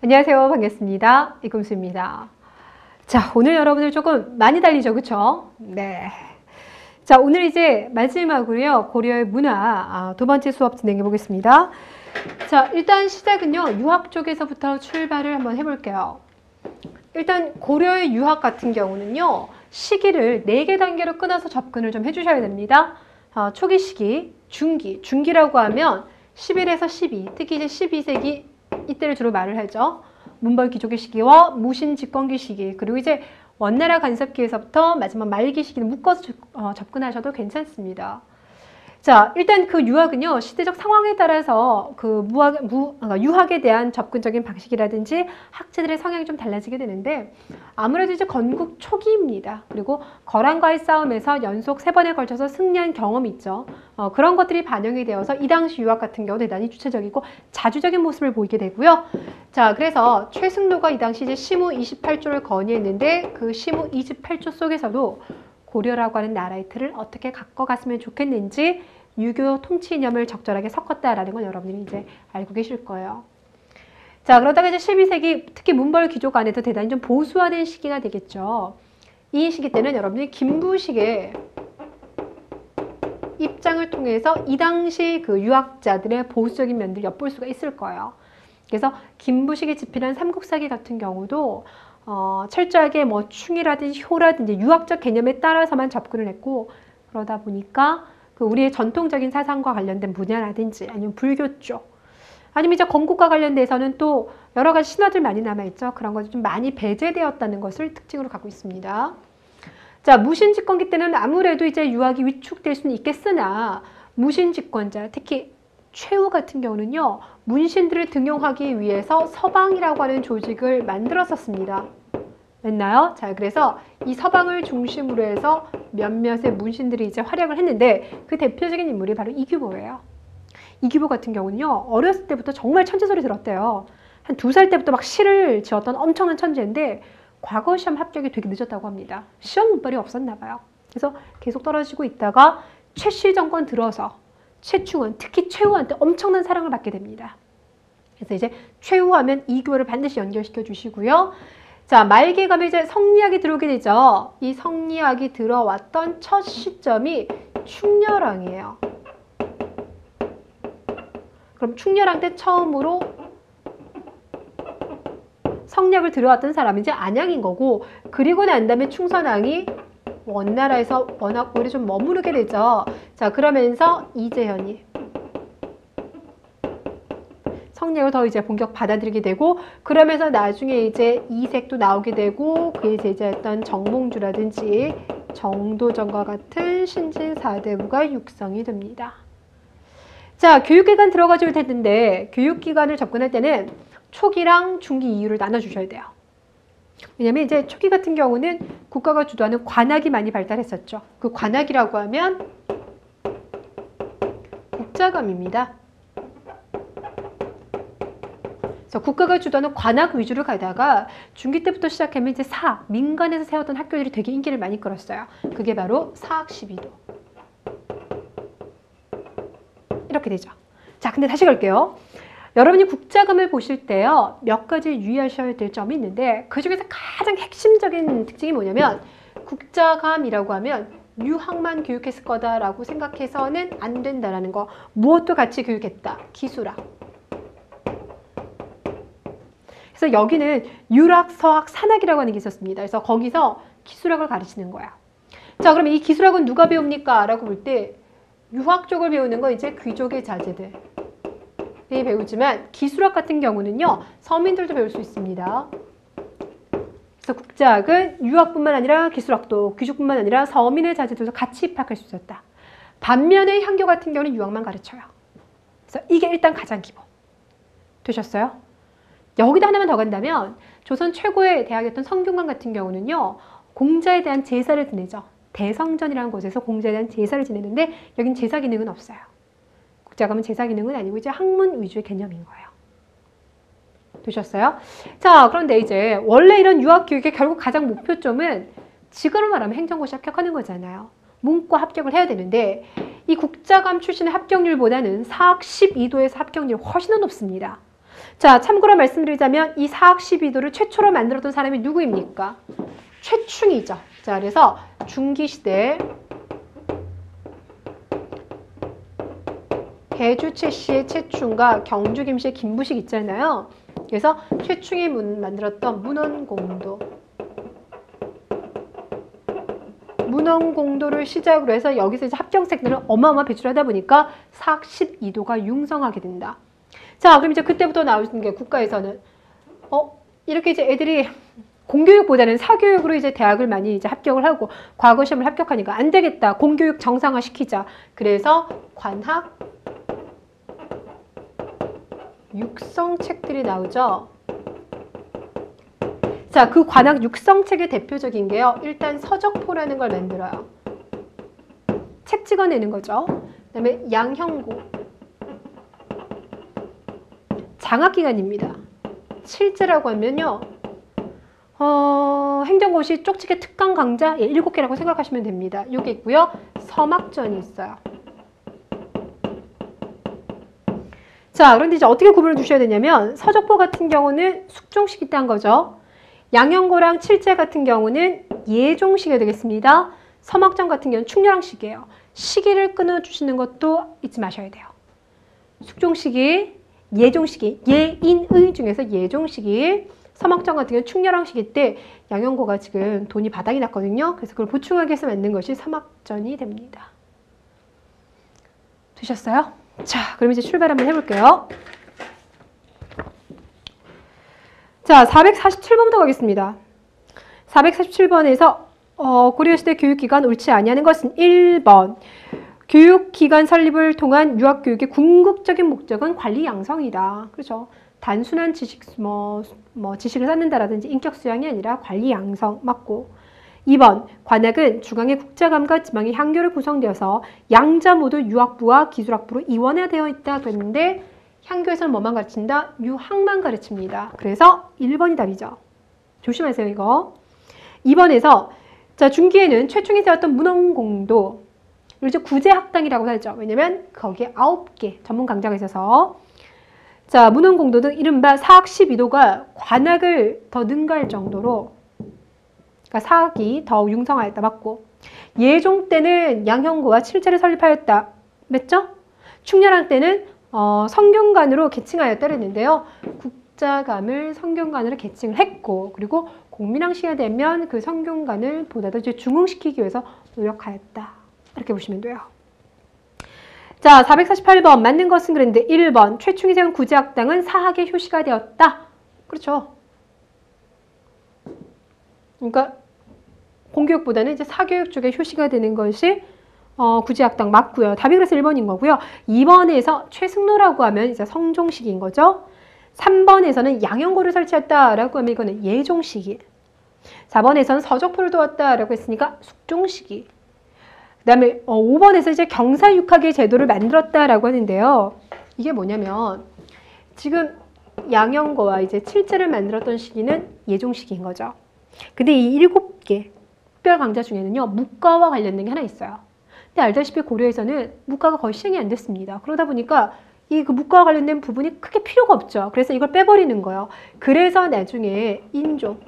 안녕하세요. 반갑습니다. 이금수입니다. 자, 오늘 여러분들 조금 많이 달리죠, 그쵸? 네. 자, 오늘 이제 마지막으로요, 고려의 문화 두 번째 수업 진행해 보겠습니다. 자, 일단 시작은요, 유학 쪽에서부터 출발을 한번 해볼게요. 일단 고려의 유학 같은 경우는요, 시기를 4개 단계로 끊어서 접근을 좀 해주셔야 됩니다. 초기 시기, 중기, 중기라고 하면 11에서 12, 특히 이제 12세기 이때를 주로 말을 하죠. 문벌 귀족의 시기와 무신 집권기 시기, 그리고 이제 원나라 간섭기에서부터 마지막 말기 시기를 묶어서 접근하셔도 괜찮습니다. 자, 일단 그 유학은요, 시대적 상황에 따라서 그 유학에 대한 접근적인 방식이라든지 학자들의 성향이 좀 달라지게 되는데, 아무래도 이제 건국 초기입니다. 그리고 거란과의 싸움에서 연속 3번에 걸쳐서 승리한 경험이 있죠. 그런 것들이 반영이 되어서 이 당시 유학 같은 경우 대단히 주체적이고 자주적인 모습을 보이게 되고요. 자, 그래서 최승로가 이 당시 이제 시무 28조를 건의했는데, 그 시무 28조 속에서도 고려라고 하는 나라의 틀을 어떻게 갖고갔으면 좋겠는지 유교 통치 이념을 적절하게 섞었다라는 건 여러분들이 이제 알고 계실 거예요. 자, 그러다가 이제 12세기 특히 문벌 귀족 안에도 대단히 좀 보수화된 시기가 되겠죠. 이 시기 때는 여러분들이 김부식의 입장을 통해서 이 당시 그 유학자들의 보수적인 면들을 엿볼 수가 있을 거예요. 그래서 김부식이 집필한 삼국사기 같은 경우도 철저하게 뭐 충이라든지 효라든지 유학적 개념에 따라서만 접근을 했고, 그러다 보니까 그 우리의 전통적인 사상과 관련된 분야라든지 아니면 불교 쪽, 아니면 이제 건국과 관련돼서는 또 여러 가지 신화들 많이 남아있죠. 그런 것이 좀 많이 배제되었다는 것을 특징으로 갖고 있습니다. 자, 무신집권기 때는 아무래도 이제 유학이 위축될 수는 있겠으나, 무신집권자, 특히 최후 같은 경우는요, 문신들을 등용하기 위해서 서방이라고 하는 조직을 만들었었습니다. 맞나요? 자, 그래서 이 서방을 중심으로 해서 몇몇의 문신들이 이제 활약을 했는데, 그 대표적인 인물이 바로 이규보예요. 이규보 같은 경우는요, 어렸을 때부터 정말 천재소리 들었대요. 한 2살 때부터 막 시를 지었던 엄청난 천재인데, 과거 시험 합격이 되게 늦었다고 합니다. 시험 운빨이 없었나 봐요. 그래서 계속 떨어지고 있다가 최씨 정권 들어서 최충원, 특히 최후한테 엄청난 사랑을 받게 됩니다. 그래서 이제 최후하면 이규보를 반드시 연결시켜 주시고요. 자, 말기에 가면 이제 성리학이 들어오게 되죠. 이 성리학이 들어왔던 첫 시점이 충렬왕이에요. 그럼 충렬왕 때 처음으로 성리학을 들어왔던 사람이 이제 안양인 거고, 그리고 난 다음에 충선왕이 원나라에서 워낙 오래 좀 머무르게 되죠. 자, 그러면서 이재현이 성리학을 더 이제 본격 받아들이게 되고, 그러면서 나중에 이제 이색도 나오게 되고, 그의 제자였던 정몽주라든지 정도전과 같은 신진 4대부가 육성이 됩니다. 자, 교육기관 들어가줄 텐데, 교육기관을 접근할 때는 초기랑 중기 이유를 나눠주셔야 돼요. 왜냐면 이제 초기 같은 경우는 국가가 주도하는 관학이 많이 발달했었죠. 그 관학이라고 하면 국자감입니다. 그래서 국가가 주도하는 관학 위주로 가다가 중기 때부터 시작하면 이제 민간에서 세웠던 학교들이 되게 인기를 많이 끌었어요. 그게 바로 사학 12도. 이렇게 되죠. 자, 근데 다시 갈게요. 여러분이 국자감을 보실 때요, 몇 가지 유의하셔야 될 점이 있는데, 그 중에서 가장 핵심적인 특징이 뭐냐면, 국자감이라고 하면 유학만 교육했을 거다라고 생각해서는 안 된다라는 거. 무엇도 같이 교육했다. 기술학. 그래서 여기는 유학, 서학, 산학이라고 하는 게 있었습니다. 그래서 거기서 기술학을 가르치는 거야. 자, 그럼 이 기술학은 누가 배웁니까? 라고 볼 때, 유학 쪽을 배우는 건 이제 귀족의 자제들. 배우지만 기술학 같은 경우는요, 서민들도 배울 수 있습니다. 그래서 국자학은 유학뿐만 아니라 기술학도, 귀족뿐만 아니라 서민의 자제들도 같이 입학할 수 있었다. 반면에 향교 같은 경우는 유학만 가르쳐요. 그래서 이게 일단 가장 기본. 되셨어요? 여기다 하나만 더 간다면, 조선 최고의 대학이었던 성균관 같은 경우는요, 공자에 대한 제사를 지내죠. 대성전이라는 곳에서 공자에 대한 제사를 지내는데, 여긴 제사 기능은 없어요. 국자감은 제사 기능은 아니고 이제 학문 위주의 개념인 거예요. 되셨어요? 자, 그런데 이제 원래 이런 유학 교육의 결국 가장 목표점은 지금으로 말하면 행정고시 합격하는 거잖아요. 문과 합격을 해야 되는데, 이 국자감 출신의 합격률보다는 사학 12도에서 합격률이 훨씬 더 높습니다. 자, 참고로 말씀드리자면 이 사학 12도를 최초로 만들었던 사람이 누구입니까? 최충이죠. 자, 그래서 중기시대 대주 최씨의 최충과 경주 김씨의 김부식 있잖아요. 그래서 최충이 만들었던 문헌공도. 문헌공도를 시작으로 해서 여기서 이제 합격생들을 어마어마 배출하다 보니까 사학 12도가 융성하게 된다. 자, 그럼 이제 그때부터 나오는 게 국가에서는 이렇게 이제 애들이 공교육보다는 사교육으로 이제 대학을 많이 이제 합격을 하고 과거 시험을 합격하니까 안 되겠다. 공교육 정상화 시키자. 그래서 관학 육성책들이 나오죠. 자, 그 관학 육성책의 대표적인 게요. 일단 서적포라는 걸 만들어요. 책 찍어내는 거죠. 그 다음에 양형고. 장학기간입니다. 실제라고 하면요. 행정고시 쪽지게 특강 강좌 7개라고 생각하시면 됩니다. 이게 있고요. 서막전이 있어요. 자, 그런데 이제 어떻게 구분을 주셔야 되냐면 서적포 같은 경우는 숙종식이 딴 거죠. 양형고랑 칠제 같은 경우는 예종식이 되겠습니다. 서막전 같은 경우는 충렬항식이에요. 시기를 끊어주시는 것도 잊지 마셔야 돼요. 숙종식이, 예종식이, 예인의 중에서 예종식이, 서막전 같은 경우는 충렬항식일 때 양형고가 지금 돈이 바닥이 났거든요. 그래서 그걸 보충하기 위해서 만든 것이 서막전이 됩니다. 되셨어요? 자, 그럼 이제 출발 한번 해볼게요. 자, 447번부터 가겠습니다. 447번에서 고려시대 교육기관 옳지 아니하는 것은 1번 교육기관 설립을 통한 유학교육의 궁극적인 목적은 관리 양성이다. 그렇죠? 단순한 지식, 지식을 쌓는다라든지 인격 수양이 아니라 관리 양성 맞고 2번 관악은 중앙의 국자감과 지방의 향교를 구성되어서 양자 모두 유학부와 기술학부로 이원화되어 있다 그랬는데 향교에서는 뭐만 가르친다? 유학만 가르칩니다. 그래서 1번이 답이죠. 조심하세요, 이거. 2번에서 자, 중기에는 최충이 세웠던 문헌공도 이제 구제학당이라고 하죠. 왜냐면 거기에 9개 전문 강좌가 있어서 자, 문헌공도 등 이른바 사학 12도가 관악을 더 능가할 정도로 그러니까 사학이 더 융성하였다 맞고 예종 때는 양형고와 칠제를 설립하였다. 맞죠? 충렬한 때는 성균관으로 개칭하였다 그랬는데요. 국자감을 성균관으로 개칭을 했고 그리고 공민왕시가 되면 그 성균관을 보다 더 이제 중흥시키기 위해서 노력하였다. 이렇게 보시면 돼요. 자, 448번 맞는 것은 그랬는데 1번 최충이 세운 구제학당은 사학의 효시가 되었다. 그렇죠. 그러니까 공교육보다는 이제 사교육 쪽에 효시가 되는 것이 구제학당 맞고요. 답이 그래서 1번인 거고요. 2번에서 최승로라고 하면 이제 성종식인 거죠. 3번에서는 양형고를 설치했다라고 하면 이거는 예종식이. 4번에서는 서적포를 두었다라고 했으니까 숙종식이. 그 다음에 5번에서 이제 경사육학의 제도를 만들었다라고 하는데요. 이게 뭐냐면 지금 양형고와 이제 칠제를 만들었던 시기는 예종시기인 거죠. 근데 이 7개 특별 강좌 중에는요. 문과와 관련된 게 하나 있어요. 근데 알다시피 고려에서는 문과가 거의 시행이 안 됐습니다. 그러다 보니까 이 그 문과와 관련된 부분이 크게 필요가 없죠. 그래서 이걸 빼버리는 거예요. 그래서 나중에 인종,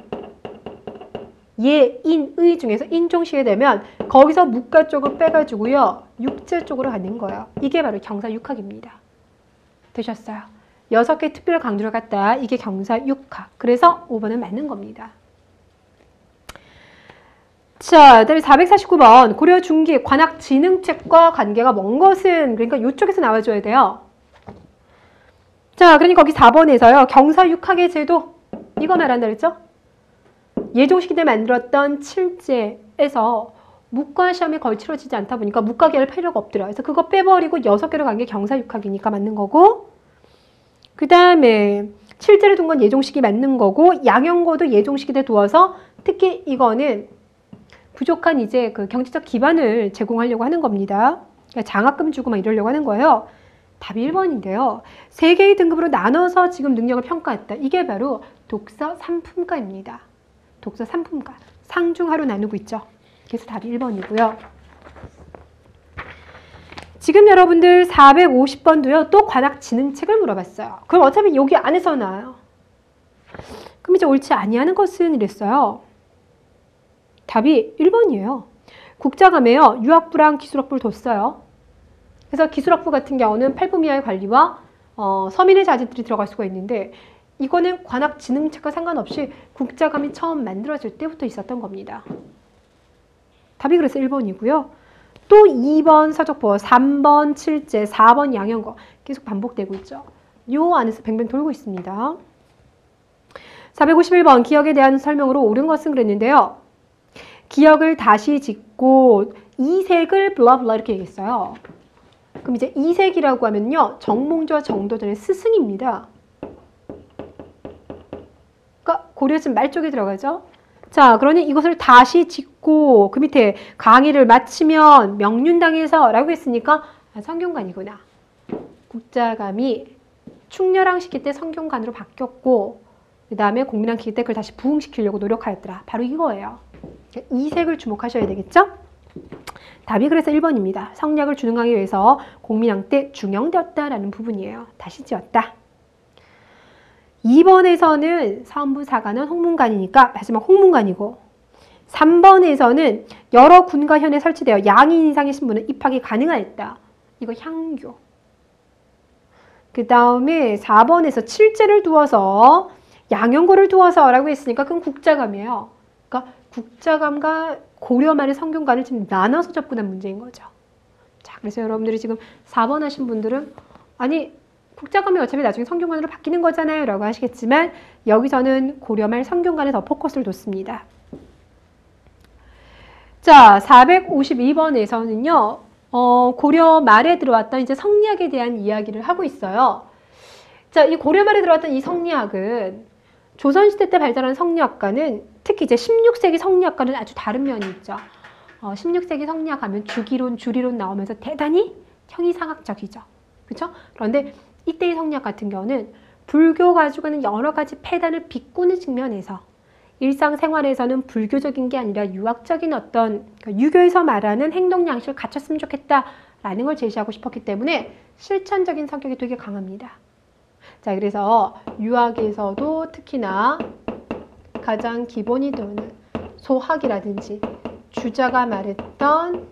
예인의 중에서 인종시게 되면 거기서 문과 쪽을 빼가지고요. 육제 쪽으로 가는 거예요. 이게 바로 경사육학입니다. 되셨어요? 6개 특별 강좌를 갖다 이게 경사육학. 그래서 5번은 맞는 겁니다. 자, 다음에 449번 고려 중기 관학진흥책과 관계가 먼 것은 그러니까 이쪽에서 나와줘야 돼요. 자, 그러니 거기 4번에서요. 경사육학의 제도 이거 말한다 그랬죠? 예종시기 때 만들었던 칠제에서 문과 시험에 거의 치러지지 않다 보니까 문과계열 필요가 없더라. 그래서 그거 빼버리고 6개로 간 게 경사육학이니까 맞는 거고 그 다음에 칠제를 둔 건 예종시기 맞는 거고 양형고도 예종시기 때 두어서 특히 이거는 부족한 이제 그 경제적 기반을 제공하려고 하는 겁니다. 그러니까 장학금 주고 막 이러려고 하는 거예요. 답이 1번인데요. 3개의 등급으로 나눠서 지금 능력을 평가했다. 이게 바로 독서 3품가입니다. 독서 3품가. 상중하로 나누고 있죠. 그래서 답이 1번이고요. 지금 여러분들 450번도요. 또 관악지능책을 물어봤어요. 그럼 어차피 여기 안에서 나와요. 그럼 이제 옳지 아니하는 것은 이랬어요. 답이 1번이에요. 국자감에요. 유학부랑 기술학부를 뒀어요. 그래서 기술학부 같은 경우는 팔부미화의 관리와 서민의 자질들이 들어갈 수가 있는데 이거는 관악지능책과 상관없이 국자감이 처음 만들어질 때부터 있었던 겁니다. 답이 그래서 1번이고요. 또 2번 서적보, 3번 칠제, 4번 양형거 계속 반복되고 있죠. 요 안에서 뱅뱅 돌고 있습니다. 451번 기억에 대한 설명으로 옳은 것은 그랬는데요. 기억을 다시 짓고 이색을 블라블라 이렇게 얘기했어요. 그럼 이제 이색이라고 하면요. 정몽주와 정도전의 스승입니다. 그러니까 고려진 말 쪽에 들어가죠. 자, 그러니 이것을 다시 짓고 그 밑에 강의를 마치면 명륜당에서 라고 했으니까 성균관이구나. 국자감이 충렬왕 시기 때 성균관으로 바뀌었고 그 다음에 공민왕 시기 때 그걸 다시 부흥시키려고 노력하였더라. 바로 이거예요. 이색을 주목하셔야 되겠죠? 답이 그래서 1번입니다. 성략을 준응하기 위해서 공민왕 때 중용되었다라는 부분이에요. 다시 지었다. 2번에서는 사원부사관은 홍문관이니까 마지막 홍문관이고 3번에서는 여러 군과 현에 설치되어 양인 이상의 신분은 입학이 가능하였다. 이거 향교. 그 다음에 4번에서 칠제를 두어서 양형고를 두어서 라고 했으니까 그건 국자감이에요. 그러니까 국자감과 고려말의 성균관을 지금 나눠서 접근한 문제인 거죠. 자, 그래서 여러분들이 지금 4번 하신 분들은 아니 국자감이 어차피 나중에 성균관으로 바뀌는 거잖아요 라고 하시겠지만 여기서는 고려말 성균관에 더 포커스를 뒀습니다. 자, 452번에서는요. 고려 말에 들어왔던 이제 성리학에 대한 이야기를 하고 있어요. 자, 이 고려 말에 들어왔던 이 성리학은 조선시대 때 발달한 성리학과는 특히 이제 16세기 성리학과는 아주 다른 면이 있죠. 16세기 성리학 하면 주기론, 주리론 나오면서 대단히 형이상학적이죠. 그렇죠? 그런데 이때의 성리학 같은 경우는 불교가 가지고 있는 여러 가지 폐단을 비꼬는 측면에서 일상생활에서는 불교적인 게 아니라 유학적인 어떤 유교에서 말하는 행동 양식을 갖췄으면 좋겠다라는 걸 제시하고 싶었기 때문에 실천적인 성격이 되게 강합니다. 자, 그래서 유학에서도 특히나 가장 기본이 되는 소학이라든지 주자가 말했던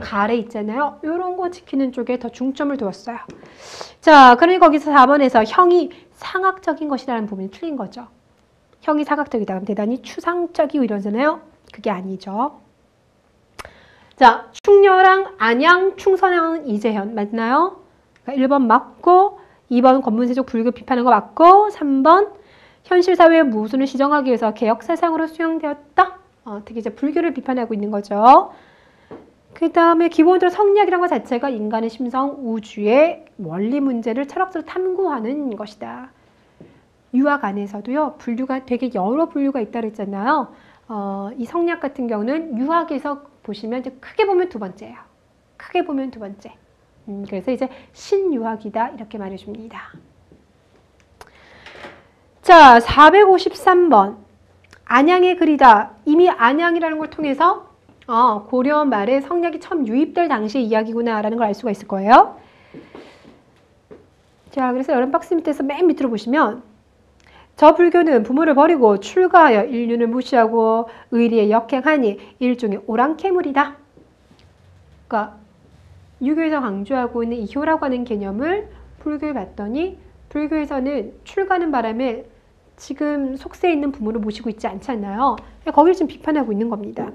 가래 있잖아요. 이런 거 지키는 쪽에 더 중점을 두었어요. 자, 그러니 거기서 4번에서 형이 상학적인 것이라는 부분이 틀린 거죠. 형이 상학적이다. 그럼 대단히 추상적이고 이러잖아요. 그게 아니죠. 자, 충렬왕, 안양, 충선왕, 이재현 맞나요? 그러니까 1번 맞고 2번 권문세족 불교 비판한 거 맞고 3번 현실 사회의 모순을 시정하기 위해서 개혁 사상으로 수용되었다. 특히 이제 불교를 비판하고 있는 거죠. 그 다음에 기본적으로 성리학이라는 것 자체가 인간의 심성, 우주의 원리 문제를 철학적으로 탐구하는 것이다. 유학 안에서도요, 분류가 되게 여러 분류가 있다고 했잖아요. 이 성리학 같은 경우는 유학에서 보시면 이제 크게 보면 두 번째예요. 크게 보면 두 번째. 그래서 이제 신유학이다 이렇게 말해줍니다. 자, 453번. 안양의 글이다. 이미 안양이라는 걸 통해서 고려 말에 성리학이 처음 유입될 당시의 이야기구나라는 걸 알 수가 있을 거예요. 자, 그래서 여름 박스 밑에서 맨 밑으로 보시면 저 불교는 부모를 버리고 출가하여 인륜을 무시하고 의리에 역행하니 일종의 오랑캐물이다. 그러니까 유교에서 강조하고 있는 이 효라고 하는 개념을 불교에 봤더니 불교에서는 출가하는 바람에 지금 속세에 있는 부모를 모시고 있지 않지 않나요? 거기를 지금 비판하고 있는 겁니다.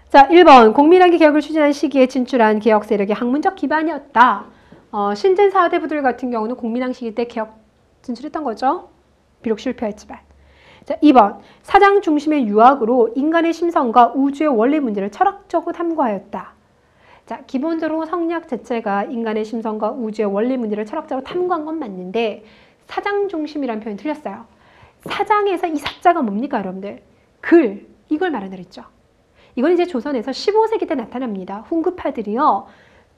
자, 1번 공민학의 개혁을 추진한 시기에 진출한 개혁 세력의 학문적 기반이었다. 신진 4대부들 같은 경우는 공민학 시기 때 개혁 진출했던 거죠. 비록 실패했지만. 자, 2번 사장 중심의 유학으로 인간의 심성과 우주의 원리 문제를 철학적으로 탐구하였다. 자, 기본적으로 성리학 자체가 인간의 심성과 우주의 원리 문제를 철학적으로 탐구한 건 맞는데 사장 중심이라는 표현이 틀렸어요. 사장에서 이 사자가 뭡니까, 여러분들? 글, 이걸 말하는 했죠. 이건 이제 조선에서 15세기 때 나타납니다. 훈구파들이요.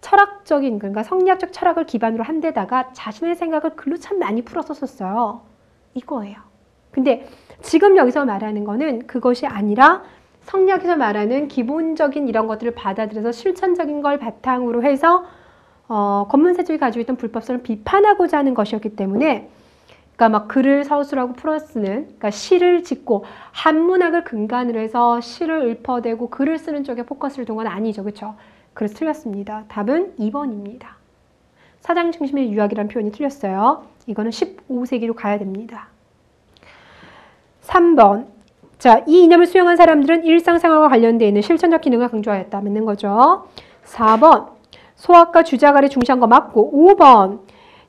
철학적인, 그러니까 성리학적 철학을 기반으로 한 데다가 자신의 생각을 글로 참 많이 풀었었어요. 이거예요. 근데 지금 여기서 말하는 거는 그것이 아니라 성리학에서 말하는 기본적인 이런 것들을 받아들여서 실천적인 걸 바탕으로 해서 권문세족이 가지고 있던 불법성을 비판하고자 하는 것이었기 때문에 그러니까 막 글을 서술하고 풀어 쓰는, 그러니까 시를 짓고 한문학을 근간으로 해서 시를 읊어대고 글을 쓰는 쪽에 포커스를 둔 건 아니죠. 그렇죠? 그래서 틀렸습니다. 답은 2번입니다. 사장 중심의 유학이라는 표현이 틀렸어요. 이거는 15세기로 가야 됩니다. 3번. 자, 이 이념을 수용한 사람들은 일상생활과 관련되어 있는 실천적 기능을 강조하였다. 맞는 거죠. 4번. 소학과 주자간의 중시한 거 맞고. 5번.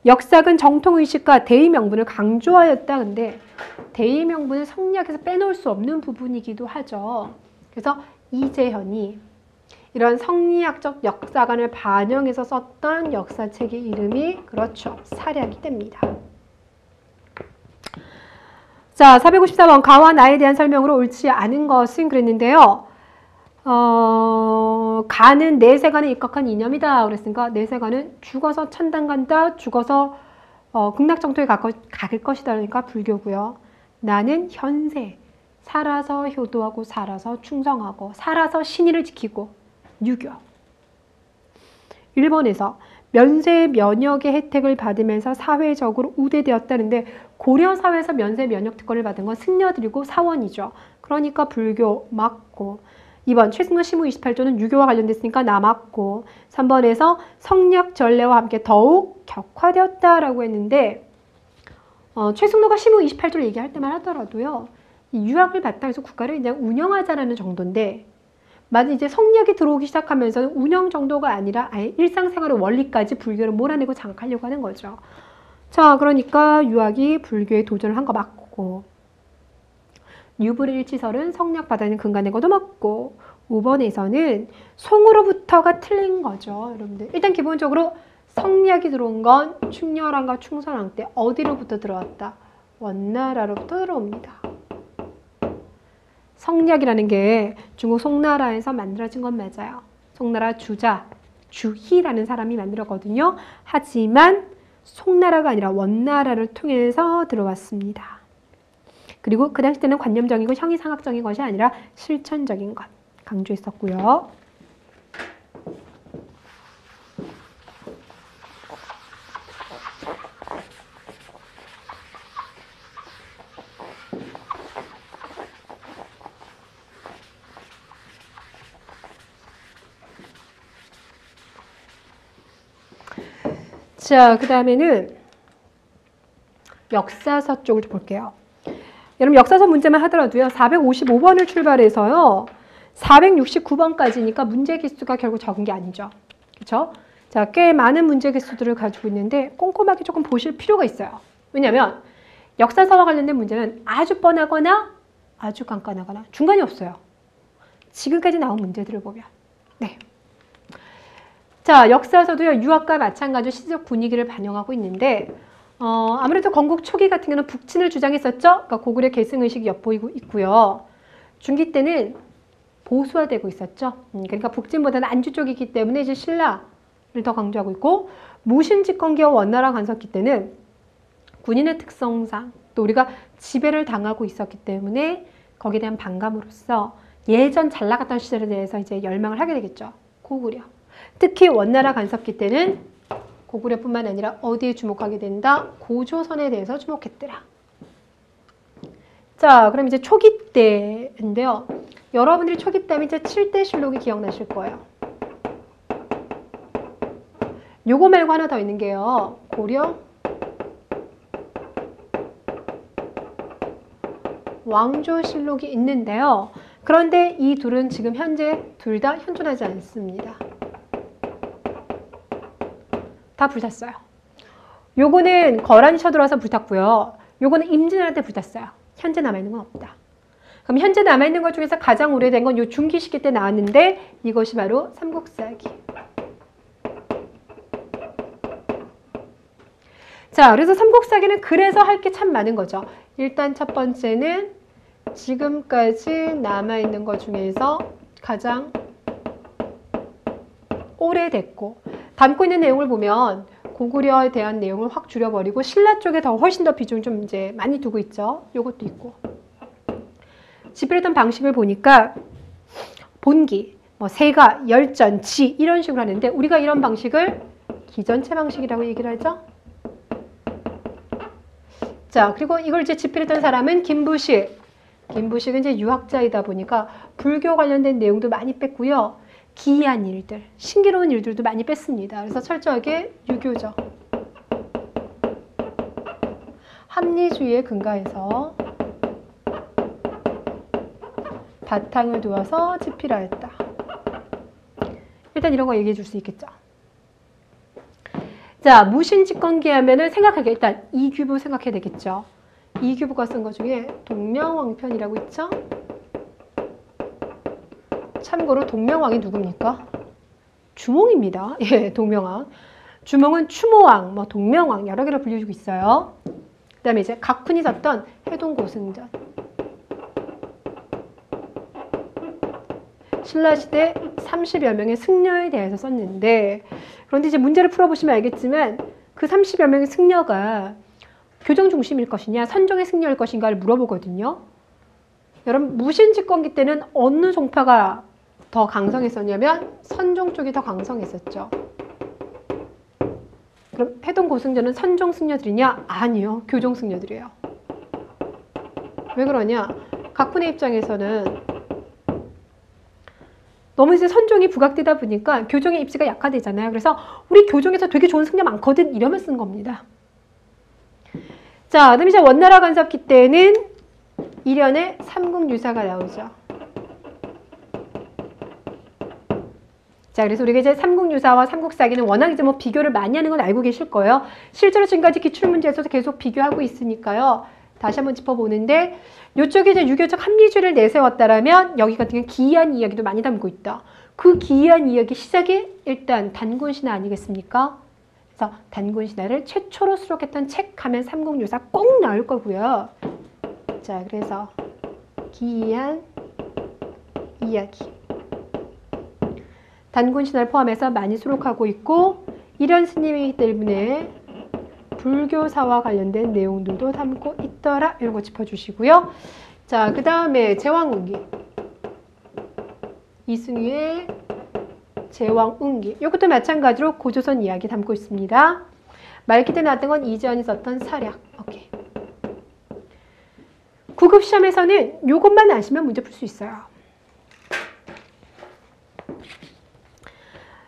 역사근 정통의식과 대의명분을 강조하였다. 근데 대의명분은 성리학에서 빼놓을 수 없는 부분이기도 하죠. 그래서 이재현이 이런 성리학적 역사관을 반영해서 썼던 역사책의 이름이 그렇죠. 사략이 됩니다. 자, 454번 가와 나에 대한 설명으로 옳지 않은 것은 그랬는데요. 가는 내세간에 입각한 이념이다. 그랬으니까 내세간은 죽어서 천당 간다. 죽어서 극락정토에 갈 것이다. 그러니까 불교고요. 나는 현세. 살아서 효도하고 살아서 충성하고 살아서 신의를 지키고 유교. 1번에서 면세 면역의 혜택을 받으면서 사회적으로 우대되었다는데 고려 사회에서 면세 면역 특권을 받은 건 승려들이고 사원이죠. 그러니까 불교 맞고. 2번 최승로 시무 28조는 유교와 관련됐으니까 나 맞고. 3번에서 성력 전례와 함께 더욱 격화되었다라고 했는데 최승로가 시무 28조를 얘기할 때만 하더라도요. 이 유학을 바탕으로 해서 국가를 그냥 운영하자라는 정도인데 만약 이제 성리학이 들어오기 시작하면서는 운영 정도가 아니라 아예 일상생활의 원리까지 불교를 몰아내고 장악하려고 하는 거죠. 자, 그러니까 유학이 불교에 도전을 한 거 맞고. 유불의 일치설은 성리학 바다는 근간된 것도 맞고. 5번에서는 송으로부터가 틀린 거죠. 여러분들 일단 기본적으로 성리학이 들어온 건 충렬왕과 충선왕 때 어디로부터 들어왔다? 원나라로부터 들어옵니다. 성리학이라는 게 중국 송나라에서 만들어진 건 맞아요. 송나라 주자, 주희라는 사람이 만들었거든요. 하지만 송나라가 아니라 원나라를 통해서 들어왔습니다. 그리고 그 당시 때는 관념적이고 형이상학적인 것이 아니라 실천적인 것 강조했었고요. 자, 그 다음에는 역사서 쪽을 좀 볼게요. 여러분 역사서 문제만 하더라도요. 455번을 출발해서요. 469번까지니까 문제 개수가 결국 적은 게 아니죠. 그렇죠? 자, 꽤 많은 문제 개수들을 가지고 있는데 꼼꼼하게 조금 보실 필요가 있어요. 왜냐하면 역사서와 관련된 문제는 아주 뻔하거나 아주 깐깐하거나 중간이 없어요. 지금까지 나온 문제들을 보면. 네. 자, 역사서도요. 유학과 마찬가지로 시대적 분위기를 반영하고 있는데 아무래도 건국 초기 같은 경우는 북친을 주장했었죠. 그러니까 고구려 계승의식이 엿보이고 있고요. 중기 때는 보수화되고 있었죠. 그러니까 북진보다는 안주 쪽이기 때문에 이제 신라를 더 강조하고 있고 무신집권기와 원나라 간섭기 때는 군인의 특성상 또 우리가 지배를 당하고 있었기 때문에 거기에 대한 반감으로써 예전 잘 나갔던 시절에 대해서 이제 열망을 하게 되겠죠. 고구려. 특히 원나라 간섭기 때는 고구려뿐만 아니라 어디에 주목하게 된다? 고조선에 대해서 주목했더라. 자, 그럼 이제 초기 때인데요. 여러분들이 초기 때면 이제 7대 실록이 기억나실 거예요. 요거 말고 하나 더 있는 게요. 고려 왕조실록이 있는데요. 그런데 이 둘은 지금 현재 둘 다 현존하지 않습니다. 다 불탔어요. 요거는 거란이 쳐들어와서 불탔고요. 요거는 임진왜란 때 불탔어요. 현재 남아있는 건 없다. 그럼 현재 남아있는 것 중에서 가장 오래된 건 요 중기 시기 때 나왔는데 이것이 바로 삼국사기. 자, 그래서 삼국사기는 그래서 할 게 참 많은 거죠. 일단 첫 번째는 지금까지 남아있는 것 중에서 가장 오래됐고 담고 있는 내용을 보면 고구려에 대한 내용을 확 줄여버리고 신라 쪽에 더 훨씬 더 비중을 좀 이제 많이 두고 있죠. 요것도 있고. 집필했던 방식을 보니까 본기, 뭐 세가, 열전, 지 이런 식으로 하는데 우리가 이런 방식을 기전체 방식이라고 얘기를 하죠. 자, 그리고 이걸 이제 집필했던 사람은 김부식. 김부식은 이제 유학자이다 보니까 불교 관련된 내용도 많이 뺐고요. 기이한 일들, 신기로운 일들도 많이 뺐습니다. 그래서 철저하게 유교죠. 합리주의에 근거해서 바탕을 두어서 집필하였다. 일단 이런 거 얘기해 줄 수 있겠죠. 자, 무신집권기 하면은 생각하게 일단 이규부 생각해야 되겠죠. 이규부가 쓴 것 중에 동명왕편이라고 있죠. 참고로 동명왕이 누굽니까? 주몽입니다. 예, 동명왕. 주몽은 추모왕, 뭐 동명왕 여러 개로 불리고 있어요. 그 다음에 이제 각훈이 썼던 해동고승전. 신라시대 30여 명의 승려에 대해서 썼는데 그런데 이제 문제를 풀어보시면 알겠지만 그 30여 명의 승려가 교정 중심일 것이냐 선종의 승려일 것인가를 물어보거든요. 여러분 무신집권기 때는 어느 종파가 더 강성했었냐면 선종 쪽이 더 강성했었죠. 그럼 해동고승전은 선종 승려들이냐? 아니요. 교종 승려들이에요. 왜 그러냐? 각훈의 입장에서는 너무 이제 선종이 부각되다 보니까 교종의 입지가 약화되잖아요. 그래서 우리 교종에서 되게 좋은 승려 많거든 이러면 쓴 겁니다. 자, 그다음에 이제 원나라 간섭기 때는 일연에 삼국유사가 나오죠. 자, 그래서 우리가 이제 삼국유사와 삼국사기는 워낙 이제 뭐 비교를 많이 하는 건 알고 계실 거예요. 실제로 지금까지 기출문제에서도 계속 비교하고 있으니까요. 다시 한번 짚어보는데 이쪽에 이제 유교적 합리주의를 내세웠다라면 여기 같은 경우는 기이한 이야기도 많이 담고 있다. 그 기이한 이야기 시작이 일단 단군신화 아니겠습니까? 그래서 단군신화를 최초로 수록했던 책 하면 삼국유사 꼭 나올 거고요. 자, 그래서 기이한 이야기. 단군신화를 포함해서 많이 수록하고 있고 이런 스님이기 때문에 불교사와 관련된 내용들도 담고 있더라. 이런 거 짚어주시고요. 자, 그 다음에 제왕운기. 이승유의 제왕운기. 이것도 마찬가지로 고조선 이야기 담고 있습니다. 말기 때 나왔던 건 이재현이 썼던 사략. 오케이. 9급 시험에서는 이것만 아시면 문제 풀 수 있어요.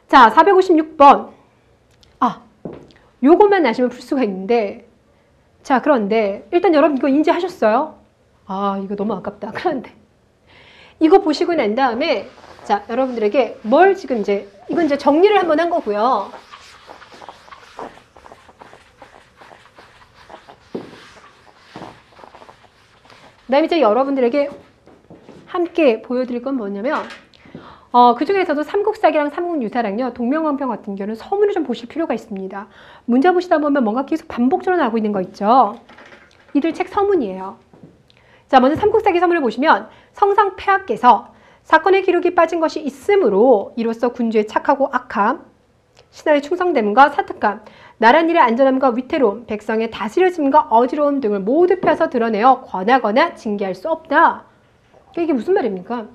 자, 456번. 요것만 아시면 풀 수가 있는데 자, 그런데 일단 여러분 이거 인지하셨어요? 이거 너무 아깝다. 그런데 이거 보시고 난 다음에 자, 여러분들에게 뭘 지금 이건 이제 정리를 한번 한 거고요. 그 다음에 이제 여러분들에게 함께 보여드릴 건 뭐냐면 그 중에서도 삼국사기랑 삼국유사랑요, 동명왕편 같은 경우는 서문을 좀 보실 필요가 있습니다. 문제 보시다 보면 뭔가 계속 반복적으로 나오고 있는 거 있죠. 이들 책 서문이에요. 자, 먼저 삼국사기 서문을 보시면 성상 폐하께서 사건의 기록이 빠진 것이 있으므로 이로써 군주의 착하고 악함, 신하의 충성됨과 사특함, 나라일의 안전함과 위태로움, 백성의 다스려짐과 어지러움 등을 모두 펴서 드러내어 권하거나 징계할 수 없다. 이게 무슨 말입니까?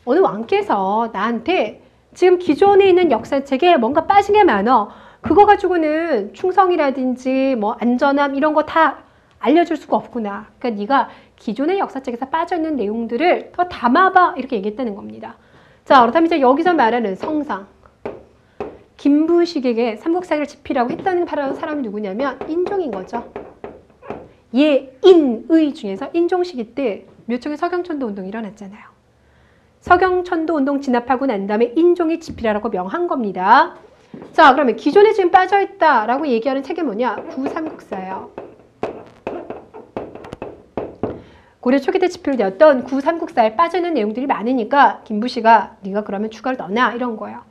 어느 왕께서 나한테 지금 기존에 있는 역사책에 뭔가 빠진 게 많아. 그거 가지고는 충성이라든지 뭐 안전함 이런 거 다 알려줄 수가 없구나. 그러니까 네가 기존의 역사책에서 빠져있는 내용들을 더 담아봐. 이렇게 얘기했다는 겁니다. 자, 그렇다면 이제 여기서 말하는 성상. 김부식에게 삼국사기를 집필하고 했다는 사람이 누구냐면 인종인 거죠. 인의 중에서 인종시기 때 묘청의 서경천도 운동이 일어났잖아요. 서경천도 운동 진압하고 난 다음에 인종이 집필하라고 명한 겁니다. 자, 그러면 기존에 지금 빠져있다라고 얘기하는 책이 뭐냐? 구삼국사예요. 고려 초기 때 집필되었던 구삼국사에 빠져있는 내용들이 많으니까 김부시가 네가 그러면 추가를 넣어놔 이런 거예요.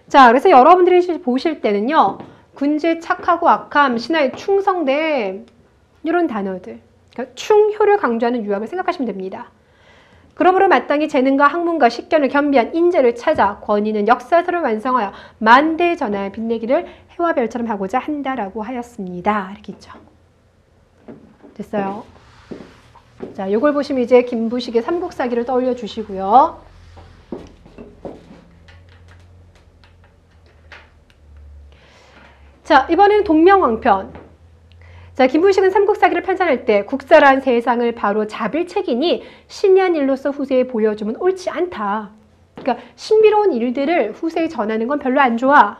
자, 그래서 여러분들이 보실 때는요. 군주의 착하고 악함, 신하의 충성됨 이런 단어들, 그러니까 충효를 강조하는 유학을 생각하시면 됩니다. 그러므로 마땅히 재능과 학문과 식견을 겸비한 인재를 찾아 권위는 역사서를 완성하여 만대의 전하에 빛내기를 해와 별처럼 하고자 한다라고 하였습니다. 이렇게 있죠. 됐어요. 자, 요걸 보시면 이제 김부식의 삼국사기를 떠올려 주시고요. 자, 이번에는 동명왕편. 자, 김부식은 삼국사기를 편찬할 때 국사란 세상을 바로 잡을 책이니 신이한 일로서 후세에 보여주면 옳지 않다. 그러니까 신비로운 일들을 후세에 전하는 건 별로 안 좋아.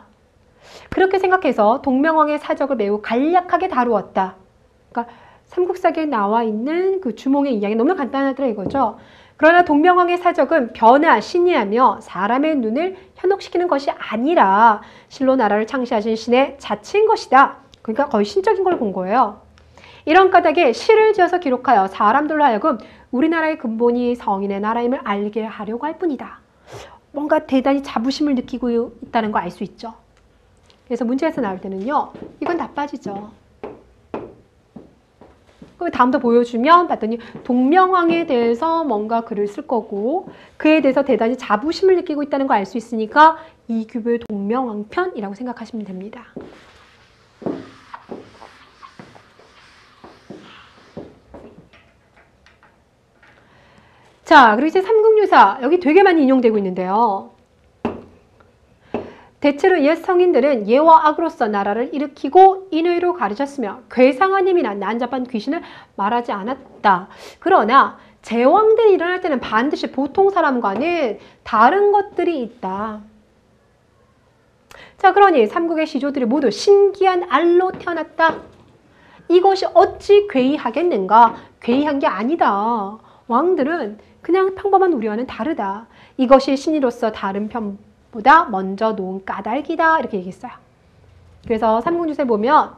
그렇게 생각해서 동명왕의 사적을 매우 간략하게 다루었다. 그러니까 삼국사기에 나와 있는 그 주몽의 이야기 너무 간단하더라 이거죠. 그러나 동명왕의 사적은 변화, 신이하며 사람의 눈을 현혹시키는 것이 아니라 실로 나라를 창시하신 신의 자체인 것이다. 그러니까 거의 신적인 걸 본 거예요. 이런 까닭에 시를 지어서 기록하여 사람들로 하여금 우리나라의 근본이 성인의 나라임을 알게 하려고 할 뿐이다. 뭔가 대단히 자부심을 느끼고 있다는 거 알 수 있죠. 그래서 문제에서 나올 때는요. 이건 다 빠지죠. 그럼 다음부터 보여주면 봤더니 동명왕에 대해서 뭔가 글을 쓸 거고 그에 대해서 대단히 자부심을 느끼고 있다는 걸 알 수 있으니까 이규보의 동명왕편이라고 생각하시면 됩니다. 자, 그리고 이제 삼국유사 여기 되게 많이 인용되고 있는데요. 대체로 옛 성인들은 예와 악으로서 나라를 일으키고 인의로 가르쳤으며 괴상한 힘이나 난잡한 귀신을 말하지 않았다. 그러나 제왕들이 일어날 때는 반드시 보통 사람과는 다른 것들이 있다. 자, 그러니 삼국의 시조들이 모두 신기한 알로 태어났다. 이것이 어찌 괴이하겠는가? 괴이한 게 아니다. 왕들은 그냥 평범한 우리와는 다르다. 이것이 신이로서 다른 편보다 먼저 놓은 까닭이다. 이렇게 얘기했어요. 그래서 삼국유사에 보면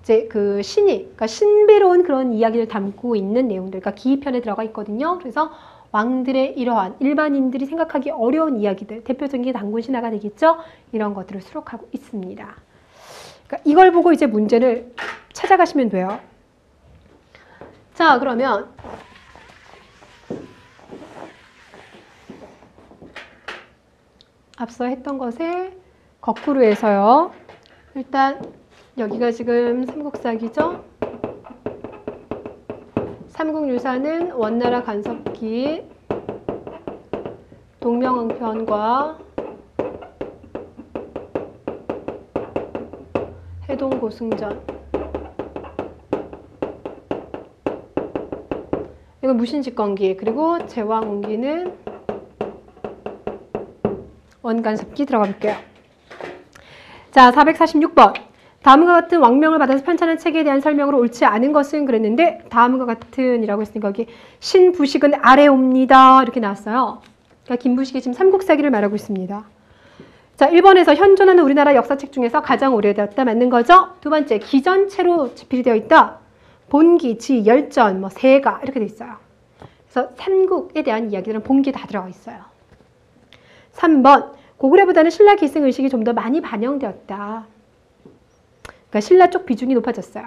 이제 그 신이, 그러니까 신비로운 그런 이야기를 담고 있는 내용들, 그러니까 기편에 들어가 있거든요. 그래서 왕들의 이러한 일반인들이 생각하기 어려운 이야기들, 대표적인 게 단군신화가 되겠죠. 이런 것들을 수록하고 있습니다. 그러니까 이걸 보고 이제 문제를 찾아가시면 돼요. 자, 그러면 앞서 했던 것에 거꾸로 해서요. 일단 여기가 지금 삼국사기죠. 삼국유사는 원나라 간섭기, 동명왕편과 해동고승전. 이건 무신직권기, 그리고 제왕운기는 원간섭기 들어가 볼게요. 자, 446번. 다음과 같은 왕명을 받아서 편찬한 책에 대한 설명으로 옳지 않은 것은 그랬는데 다음과 같은 이라고 했으니까 여기 신부식은 아래 옵니다. 이렇게 나왔어요. 그러니까 김부식이 지금 삼국사기를 말하고 있습니다. 자, 1번에서 현존하는 우리나라 역사책 중에서 가장 오래되었다. 맞는 거죠? 두 번째, 기전체로 집필되어 있다. 본기, 지, 열전, 뭐 세가 이렇게 돼 있어요. 그래서 삼국에 대한 이야기들은 본기에 다 들어가 있어요. 3번, 고구려보다는 신라 기승 의식이 좀 더 많이 반영되었다. 그러니까 신라 쪽 비중이 높아졌어요.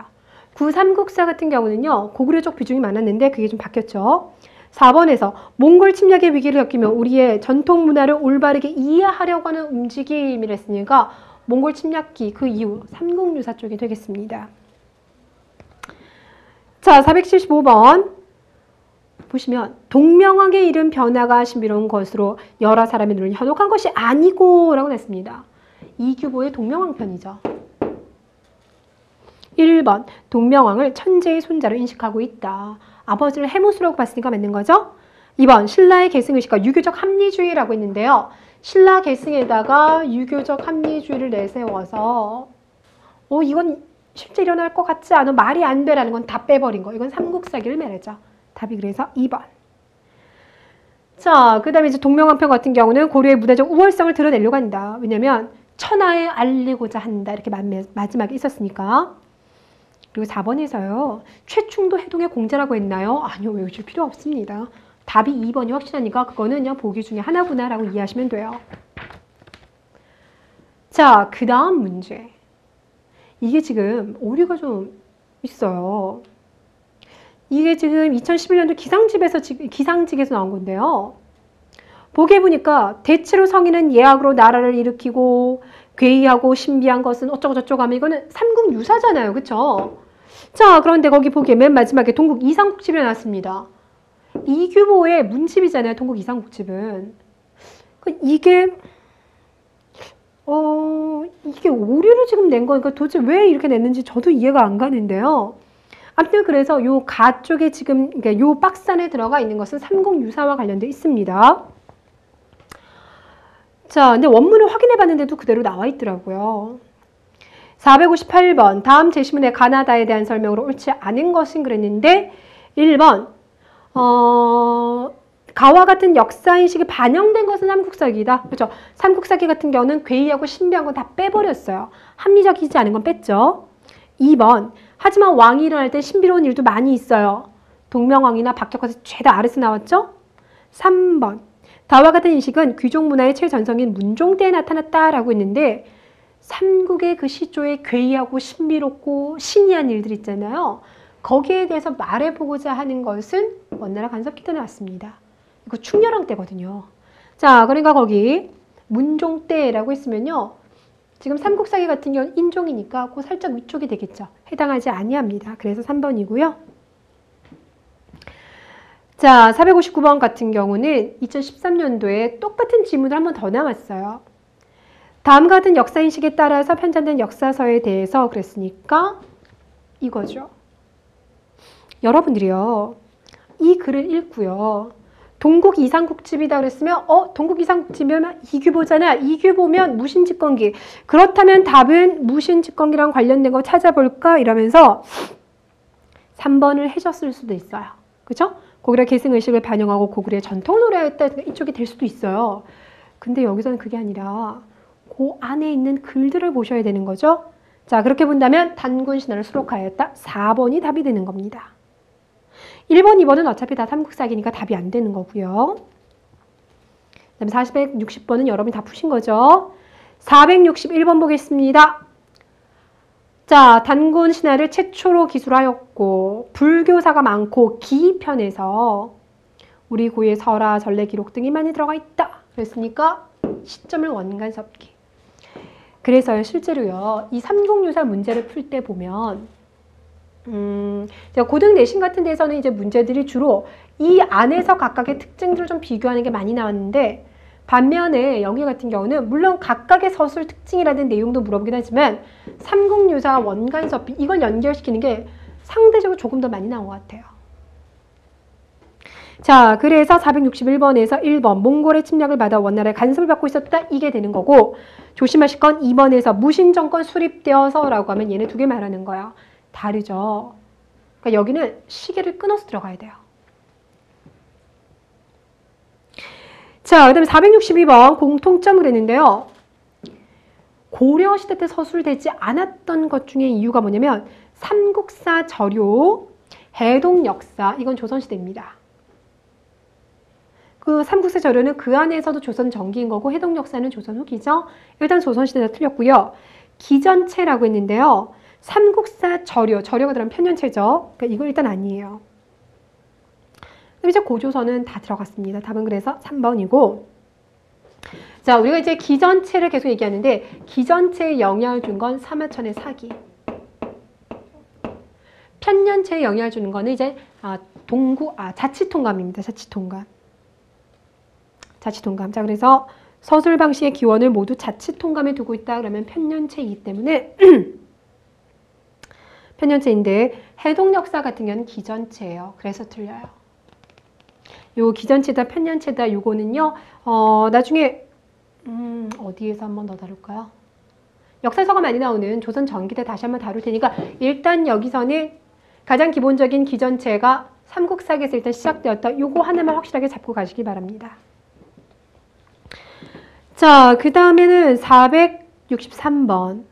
구삼국사 같은 경우는요. 고구려 쪽 비중이 많았는데 그게 좀 바뀌었죠. 4번에서 몽골 침략의 위기를 겪으며 우리의 전통 문화를 올바르게 이해하려고 하는 움직임이랬으니까 몽골 침략기 그 이후 삼국유사 쪽이 되겠습니다. 자, 475번 보시면 동명왕의 이른 변화가 신비로운 것으로 여러 사람의 눈을 현혹한 것이 아니고 라고 냈습니다. 이규보의 동명왕편이죠. 1번 동명왕을 천재의 손자로 인식하고 있다. 아버지를 해무수라고 봤으니까 맞는 거죠. 2번 신라의 계승의식과 유교적 합리주의라고 했는데요. 신라 계승에다가 유교적 합리주의를 내세워서 이건 실제 일어날 것 같지 않아 말이 안 되라는 건 다 빼버린 거. 이건 삼국사기를 말하죠. 답이 그래서 2번. 자, 그 다음에 이제 동명왕편 같은 경우는 고려의 문화적 우월성을 드러내려고 한다. 왜냐면 천하에 알리고자 한다. 이렇게 마지막에 있었으니까. 그리고 4번에서요. 최충도 해동의 공자라고 했나요? 아니요. 외우실 필요 없습니다. 답이 2번이 확실하니까 그거는 그냥 보기 중에 하나구나 라고 이해하시면 돼요. 자, 그 다음 문제. 이게 지금 오류가 좀 있어요. 이게 지금 2011년도 기상직에서 나온 건데요. 보기에 보니까 대체로 성인은 예악으로 나라를 일으키고 괴이하고 신비한 것은 어쩌고 저쩌고 하면 이거는 삼국유사잖아요. 그쵸? 자, 그런데 거기 보기에 맨 마지막에 동국 이상국집이 나왔습니다. 이규보의 문집이잖아요. 동국 이상국집은. 이게 이게 오류를 지금 낸 거니까 도대체 왜 이렇게 냈는지 저도 이해가 안 가는데요. 아무튼 그래서 요 가 쪽에 지금 그러니까 요 박스 안에 들어가 있는 것은 3064와 관련되어 있습니다. 자, 근데 원문을 확인해 봤는데도 그대로 나와 있더라고요. 458번 다음 제시문의 가나다에 대한 설명으로 옳지 않은 것은 그랬는데 1번 가와 같은 역사인식이 반영된 것은 삼국사기이다. 그렇죠? 삼국사기 같은 경우는 괴이하고 신비한 건 다 빼버렸어요. 합리적이지 않은 건 뺐죠. 2번 하지만 왕이 일어날 때 신비로운 일도 많이 있어요. 동명왕이나 박격화에서 죄다 아레스 나왔죠. 3번 다와 같은 인식은 귀족 문화의 최전성인 문종 때에 나타났다라고 했는데 삼국의 그 시조에 괴이하고 신비롭고 신이한 일들 있잖아요. 거기에 대해서 말해보고자 하는 것은 원나라 간섭기 때 나왔습니다. 이거 충렬왕 때거든요. 자, 그러니까 거기 문종 때라고 했으면요. 지금 삼국사기 같은 경우는 인종이니까 그 살짝 위쪽이 되겠죠. 해당하지 아니합니다. 그래서 3번이고요. 자, 459번 같은 경우는 2013년도에 똑같은 질문을 한 번 더 나왔어요. 다음과 같은 역사인식에 따라서 편찬된 역사서에 대해서 그랬으니까 이거죠. 여러분들이요. 이 글을 읽고요. 동국 이상국집이다 그랬으면 동국 이상국집이면 이규보잖아. 이규보면 무신집권기. 그렇다면 답은 무신집권기랑 관련된 거 찾아볼까? 이러면서 3번을 해줬을 수도 있어요. 그죠? 고구려 계승의식을 반영하고 고구려의 전통을 노래했다 이쪽이 될 수도 있어요. 근데 여기서는 그게 아니라 그 안에 있는 글들을 보셔야 되는 거죠. 자, 그렇게 본다면 단군 신화를 수록하였다. 4번이 답이 되는 겁니다. 1번, 2번은 어차피 다 삼국사기니까 답이 안 되는 거고요. 그 다음에 460번은 여러분이 다 푸신 거죠. 461번 보겠습니다. 자, 단군 신화를 최초로 기술하였고 불교사가 많고 기편에서 우리 고유의 설화, 전래 기록 등이 많이 들어가 있다. 그랬으니까 시점을 원간섭기. 그래서요, 실제로요, 이 삼국유사 문제를 풀 때 보면 제가 고등 내신 같은 데서는 이제 문제들이 주로 이 안에서 각각의 특징들을 좀 비교하는 게 많이 나왔는데 반면에 여기 같은 경우는 물론 각각의 서술 특징이라든 내용도 물어보긴 하지만 삼국유사 원간섭비 이걸 연결시키는 게 상대적으로 조금 더 많이 나온 것 같아요. 자, 그래서 461번에서 1번 몽골의 침략을 받아 원나라에 간섭을 받고 있었다. 이게 되는 거고 조심하실 건 2번에서 무신정권 수립되어서 라고 하면 얘네 두 개 말하는 거예요. 다르죠. 그러니까 여기는 시계를 끊어서 들어가야 돼요. 자, 그 다음에 462번 공통점을 했는데요. 고려시대 때 서술되지 않았던 것 중에 이유가 뭐냐면 삼국사 저료, 해동역사, 이건 조선시대입니다. 그 삼국사 저료는 그 안에서도 조선 전기인 거고 해동역사는 조선 후기죠. 일단 조선시대가 틀렸고요. 기전체라고 했는데요. 삼국사 저료가 들어가면 편년체죠. 그러니까 이거 일단 아니에요. 그럼 이제 고조선은 다 들어갔습니다. 답은 그래서 3번이고. 자, 우리가 이제 기전체를 계속 얘기하는데 기전체에 영향을 준 건 사마천의 사기. 편년체에 영향을 주는 거는 이제 자치통감입니다. 자치통감. 자, 그래서 서술 방식의 기원을 모두 자치통감에 두고 있다 그러면 편년체이기 때문에 편년체인데 해동역사 같은 경우는 기전체예요. 그래서 틀려요. 요 기전체다 편년체다 요거는요. 나중에 어디에서 한번 더 다룰까요? 역사서가 많이 나오는 조선 전기때 다시 한번 다룰 테니까 일단 여기서는 가장 기본적인 기전체가 삼국사기에서 일단 시작되었다. 요거 하나만 확실하게 잡고 가시기 바랍니다. 자, 그 다음에는 463번.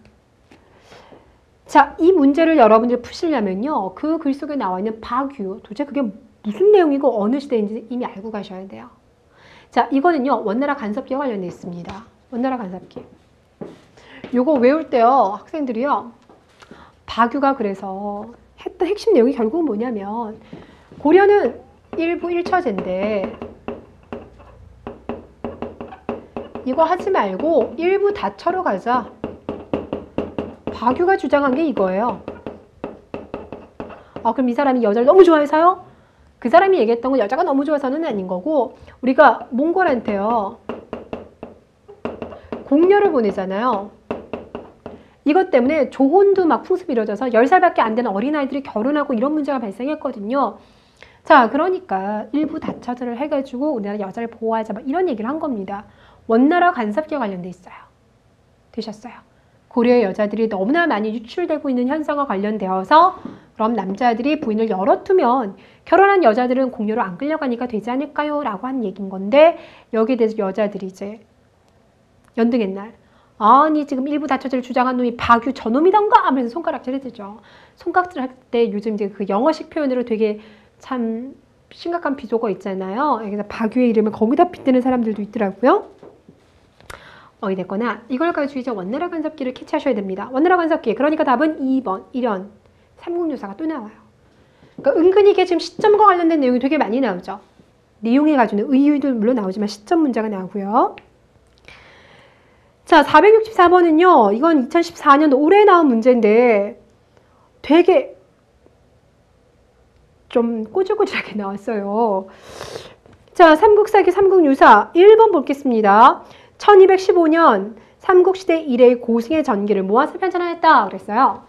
자, 이 문제를 여러분들이 푸시려면요. 그 글 속에 나와 있는 박유, 도대체 그게 무슨 내용이고 어느 시대인지 이미 알고 가셔야 돼요. 자, 이거는요. 원나라 간섭기와 관련되어 있습니다. 원나라 간섭기. 요거 외울 때요. 학생들이요. 박유가 그래서 했던 핵심 내용이 결국은 뭐냐면 고려는 일부 1처제인데 이거 하지 말고 일부 다처로 가자. 박유가 주장한 게 이거예요. 그럼 이 사람이 여자를 너무 좋아해서요? 그 사람이 얘기했던 건 여자가 너무 좋아서는 아닌 거고 우리가 몽골한테요. 공녀를 보내잖아요. 이것 때문에 조혼도 막 풍습이 이루어져서 10살밖에 안 되는 어린아이들이 결혼하고 이런 문제가 발생했거든요. 자, 그러니까 일부 다처제를 해가지고 우리나라 여자를 보호하자 막 이런 얘기를 한 겁니다. 원나라 간섭기와 관련돼 있어요. 되셨어요. 고려의 여자들이 너무나 많이 유출되고 있는 현상과 관련되어서 그럼 남자들이 부인을 열어두면 결혼한 여자들은 공녀로 안 끌려가니까 되지 않을까요? 라고 한 얘기인 건데 여기에 대해서 여자들이 이제 연등의 날 아니 지금 일부 다처제를 주장한 놈이 박유 저놈이던가 하면서 손가락질 해주죠. 손가락질 할 때 요즘 이제 그 영어식 표현으로 되게 참 심각한 비속어 있잖아요. 그래서 박유의 이름을 거기다 빗대는 사람들도 있더라고요. 어찌됐거나 이걸 가지고 이제 원나라 간섭기를 캐치하셔야 됩니다. 원나라 간섭기. 그러니까 답은 2번. 1연. 삼국유사가 또 나와요. 그러니까 은근히 이게 지금 시점과 관련된 내용이 되게 많이 나오죠. 내용에 가지고는 의의도 물론 나오지만 시점 문제가 나오고요. 자, 464번은요. 이건 2014년 올해 나온 문제인데 되게 좀 꼬질꼬질하게 나왔어요. 자, 삼국사기 삼국유사 1번 보겠습니다. 1215년 삼국시대 이래의 고승의 전기를 모아서 편찬하였다 그랬어요.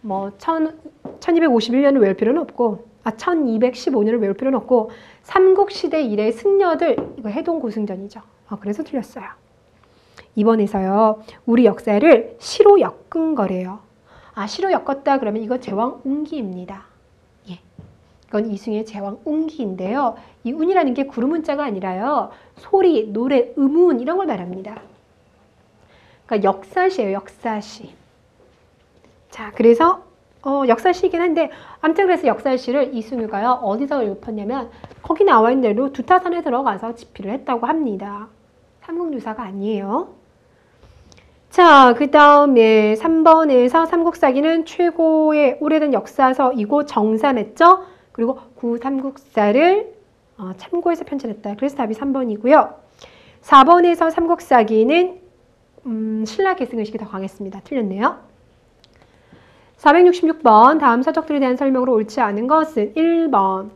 뭐 1251년을 외울 필요는 없고 1215년을 외울 필요는 없고 삼국시대 이래의 승려들 이거 해동 고승전이죠. 그래서 틀렸어요. 이번에서요. 우리 역사를 시로 엮은 거래요. 시로 엮었다 그러면 이거 제왕운기입니다. 예. 이건 이승의 제왕운기인데요. 이 운이라는 게 구름문자가 아니라요. 소리, 노래, 음운 이런 걸 말합니다. 그러니까 역사시예요. 역사시. 자, 그래서 역사시이긴 한데 아무튼 그래서 역사시를 이승유가요. 어디서 읊었냐면 거기 나와 있는 대로 두타산에 들어가서 집필을 했다고 합니다. 삼국유사가 아니에요. 자, 그 다음에 3번에서 삼국사기는 최고의 오래된 역사서이고 정삼했죠. 그리고 구삼국사를 참고해서 편찬했다. 그래서 답이 3번이고요. 4번에서 삼국사기는 신라 계승의식이 더 강했습니다. 틀렸네요. 466번 다음 서적들에 대한 설명으로 옳지 않은 것은 1번.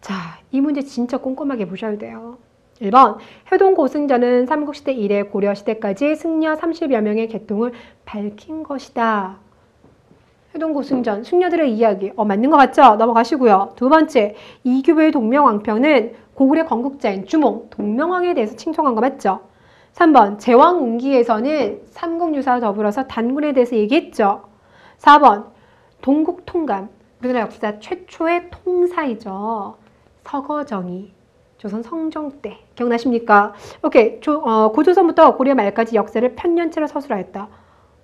자, 이 문제 진짜 꼼꼼하게 보셔야 돼요. 1번 해동 고승전은 삼국시대 이래 고려시대까지 승려 30여 명의 계통을 밝힌 것이다. 해동 고승전 승려들의 이야기 맞는 것 같죠? 넘어가시고요. 두 번째 이규보의 동명왕평은 고구려 건국자인 주몽 동명왕에 대해서 칭송한 거 맞죠? 3번 제왕운기에서는 삼국유사와 더불어서 단군에 대해서 얘기했죠. 4번 동국통감 우리나라 역사 최초의 통사이죠. 서거정이 조선 성종 때 기억나십니까? 오케이. 고조선부터 고려 말까지 역사를 편년체로 서술하였다.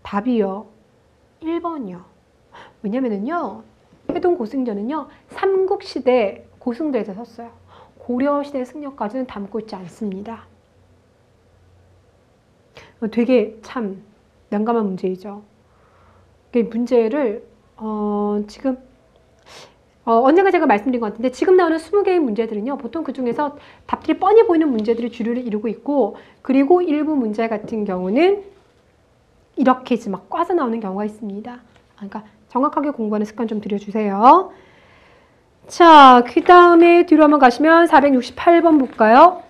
답이요. 1번이요. 왜냐면은요. 해동 고승전은요. 삼국시대 고승들에서 섰어요. 고려시대 승려까지는 담고 있지 않습니다. 되게 참 난감한 문제이죠. 그 문제를 지금 언젠가 제가 말씀드린 것 같은데 지금 나오는 20개의 문제들은요. 보통 그중에서 답들이 뻔히 보이는 문제들이 주류를 이루고 있고 그리고 일부 문제 같은 경우는 이렇게 막 꽈서 나오는 경우가 있습니다. 그러니까 정확하게 공부하는 습관 좀 들여주세요. 자, 그 다음에 뒤로 한번 가시면 468번 볼까요?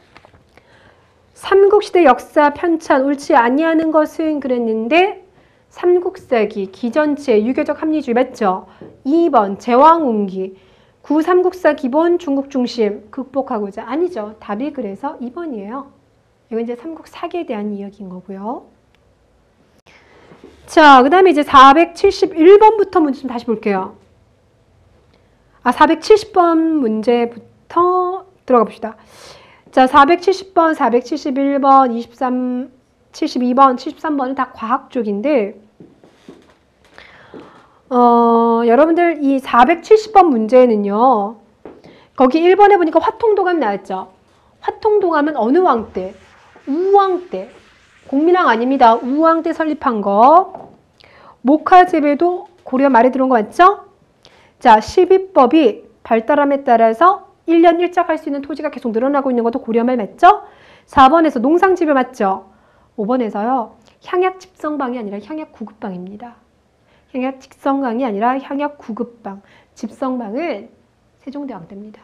삼국시대 역사 편찬 옳지 아니하는 것은 그랬는데 삼국사기, 기전체, 유교적 합리주의 맞죠? 2번 제왕운기, 구삼국사 기본 중국 중심 극복하고자 아니죠. 답이 그래서 2번이에요. 이건 이제 삼국사기에 대한 이야기인 거고요. 자, 그 다음에 이제 471번부터 문제 좀 다시 볼게요. 470번 문제부터 들어가 봅시다. 자, 470번, 471번, 23, 72번, 73번은 다 과학 쪽인데 여러분들 이 470번 문제는요. 거기 1번에 보니까 화통도감 나왔죠. 화통도감은 어느 왕 때? 우왕 때. 공민왕 아닙니다. 우왕 때 설립한 거. 목화제배도 고려 말에 들어온 거 맞죠? 자, 12법이 발달함에 따라서 1년 1작 할 수 있는 토지가 계속 늘어나고 있는 것도 고려 말 맞죠? 4번에서 농상집에 맞죠? 5번에서요. 향약집성방이 아니라 향약구급방입니다. 향약집성방이 아니라 향약구급방. 집성방은 세종대왕 때입니다.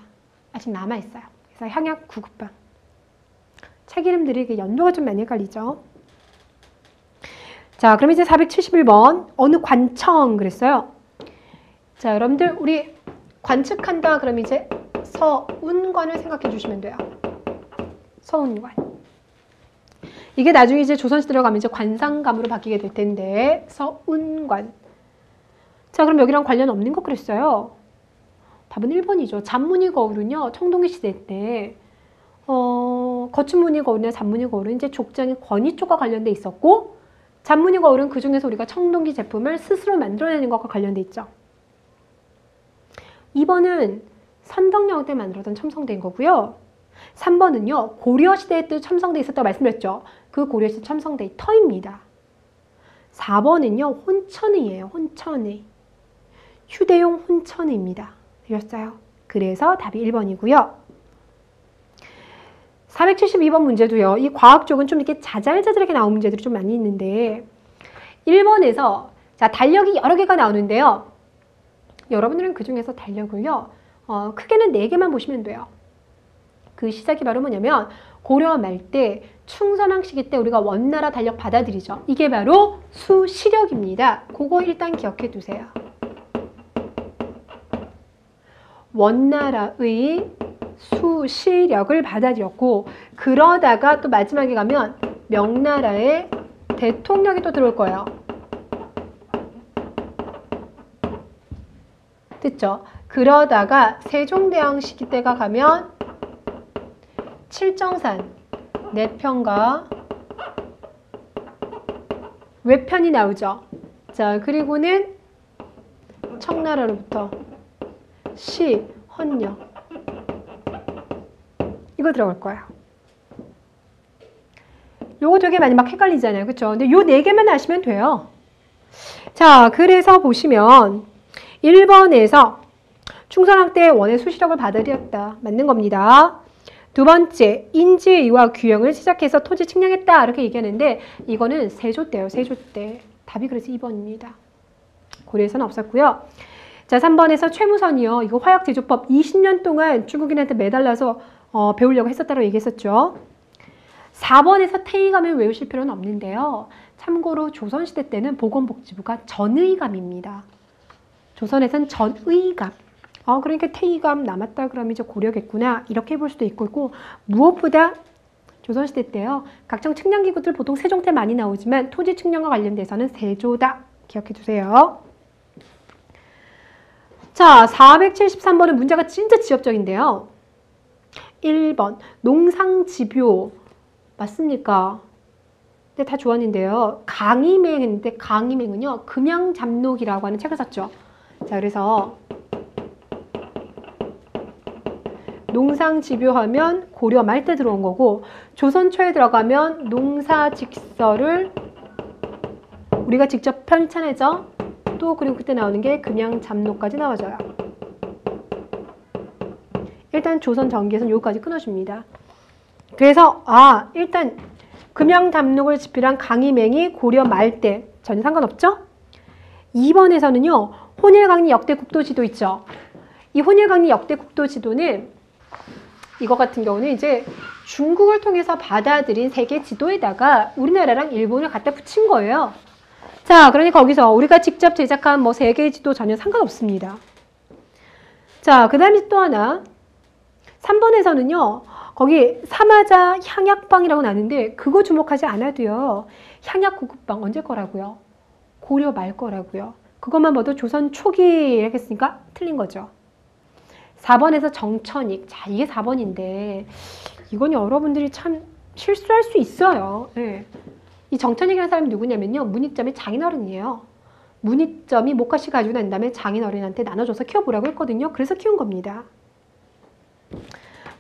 아직 남아있어요. 그래서 향약구급방. 책 이름들이 연도가 좀 많이 헷갈리죠. 자, 그럼 이제 471번. 어느 관청 그랬어요? 자, 여러분들 우리 관측한다 그럼 이제 서운관을 생각해 주시면 돼요. 서운관. 이게 나중에 이제 조선시대로 가면 이제 관상감으로 바뀌게 될 텐데 서운관. 자, 그럼 여기랑 관련 없는 거 그랬어요. 답은 1번이죠. 잔문이 거울은요. 청동기 시대 때 거춘문이 거울이나 잔문이 거울은 이제 족장의 권위 쪽과 관련돼 있었고 잔문이 거울은 그 중에서 우리가 청동기 제품을 스스로 만들어내는 것과 관련돼 있죠. 2번은 선덕여왕 때 만들어진 첨성대인 거고요. 3번은요. 고려시대 때 첨성대 있었다고 말씀드렸죠. 그 고려시대 첨성대의 터입니다. 4번은요. 혼천의예요. 혼천의. 휴대용 혼천의입니다. 되셨어요? 그래서 답이 1번이고요. 472번 문제도요. 이 과학 쪽은 좀 이렇게 자잘자잘하게 나온 문제들이 좀 많이 있는데 1번에서 자 달력이 여러 개가 나오는데요. 여러분들은 그 중에서 달력을요. 크게는 4개만 보시면 돼요. 그 시작이 바로 뭐냐면 고려 말 때 충선왕 시기 때 우리가 원나라 달력 받아들이죠. 이게 바로 수시력입니다. 그거 일단 기억해 두세요. 원나라의 수시력을 받아들였고 그러다가 또 마지막에 가면 명나라의 대통령이 또 들어올 거예요. 됐죠? 그러다가 세종대왕 시기 때가 가면 칠정산, 내편과 외편이 나오죠. 자, 그리고는 청나라로부터 시, 헌령 이거 들어갈 거예요. 요거 되게 많이 막 헷갈리잖아요. 그쵸? 근데 요 4개만 아시면 돼요. 자, 그래서 보시면 1번에서 충선왕 때 원의 수시력을 받아들였다. 맞는 겁니다. 두 번째, 인지의와 규형을 시작해서 토지 측량했다. 이렇게 얘기하는데 이거는 세조 때요. 세조 때. 답이 그래서 2번입니다. 고려에서는 없었고요. 자, 3번에서 최무선이요. 이거 화약제조법 20년 동안 중국인한테 매달려서 배우려고 했었다고 얘기했었죠. 4번에서 태의감을 외우실 필요는 없는데요. 참고로 조선시대 때는 보건복지부가 전의감입니다. 조선에서는 전의감. 그러니까 태의감 남았다 그러면 이제 고려겠구나. 이렇게 볼 수도 있고 무엇보다 조선시대 때요. 각종 측량기구들 보통 세종 때 많이 나오지만 토지 측량과 관련돼서는 세조다. 기억해 두세요. 자, 473번은 문제가 진짜 지엽적인데요. 1번 농상집요 맞습니까? 근데 다 좋았는데요. 강희맹인데 강희맹은요. 금양잡록이라고 하는 책을 썼죠. 자, 그래서 농상집요하면 고려 말 때 들어온 거고 조선 초에 들어가면 농사직서를 우리가 직접 편찬해서 또 그리고 그때 나오는 게 금양잡록까지 나와져요. 일단 조선 전기에서는 여기까지 끊어줍니다. 그래서 일단 금양잡록을 집필한 강희맹이 고려 말 때 전혀 상관없죠? 2번에서는요. 혼일강리 역대 국도지도 있죠. 이 혼일강리 역대 국도지도는 이거 같은 경우는 이제 중국을 통해서 받아들인 세계 지도에다가 우리나라랑 일본을 갖다 붙인 거예요. 자, 그러니 거기서 우리가 직접 제작한 세계 지도 전혀 상관없습니다. 자, 그 다음에 또 하나 3번에서는요. 거기 사마자 향약방이라고 나는데 그거 주목하지 않아도요. 향약구급방 언제 거라고요? 고려 말 거라고요. 그것만 봐도 조선 초기 이렇게 했으니까 틀린 거죠. 4번에서 정천익. 자, 이게 4번인데 이건 여러분들이 참 실수할 수 있어요. 네. 이 정천익이라는 사람이 누구냐면요. 문익점의 장인어른이에요. 문익점이 목화씨 가지고 난 다음에 장인어른한테 나눠줘서 키워보라고 했거든요. 그래서 키운 겁니다.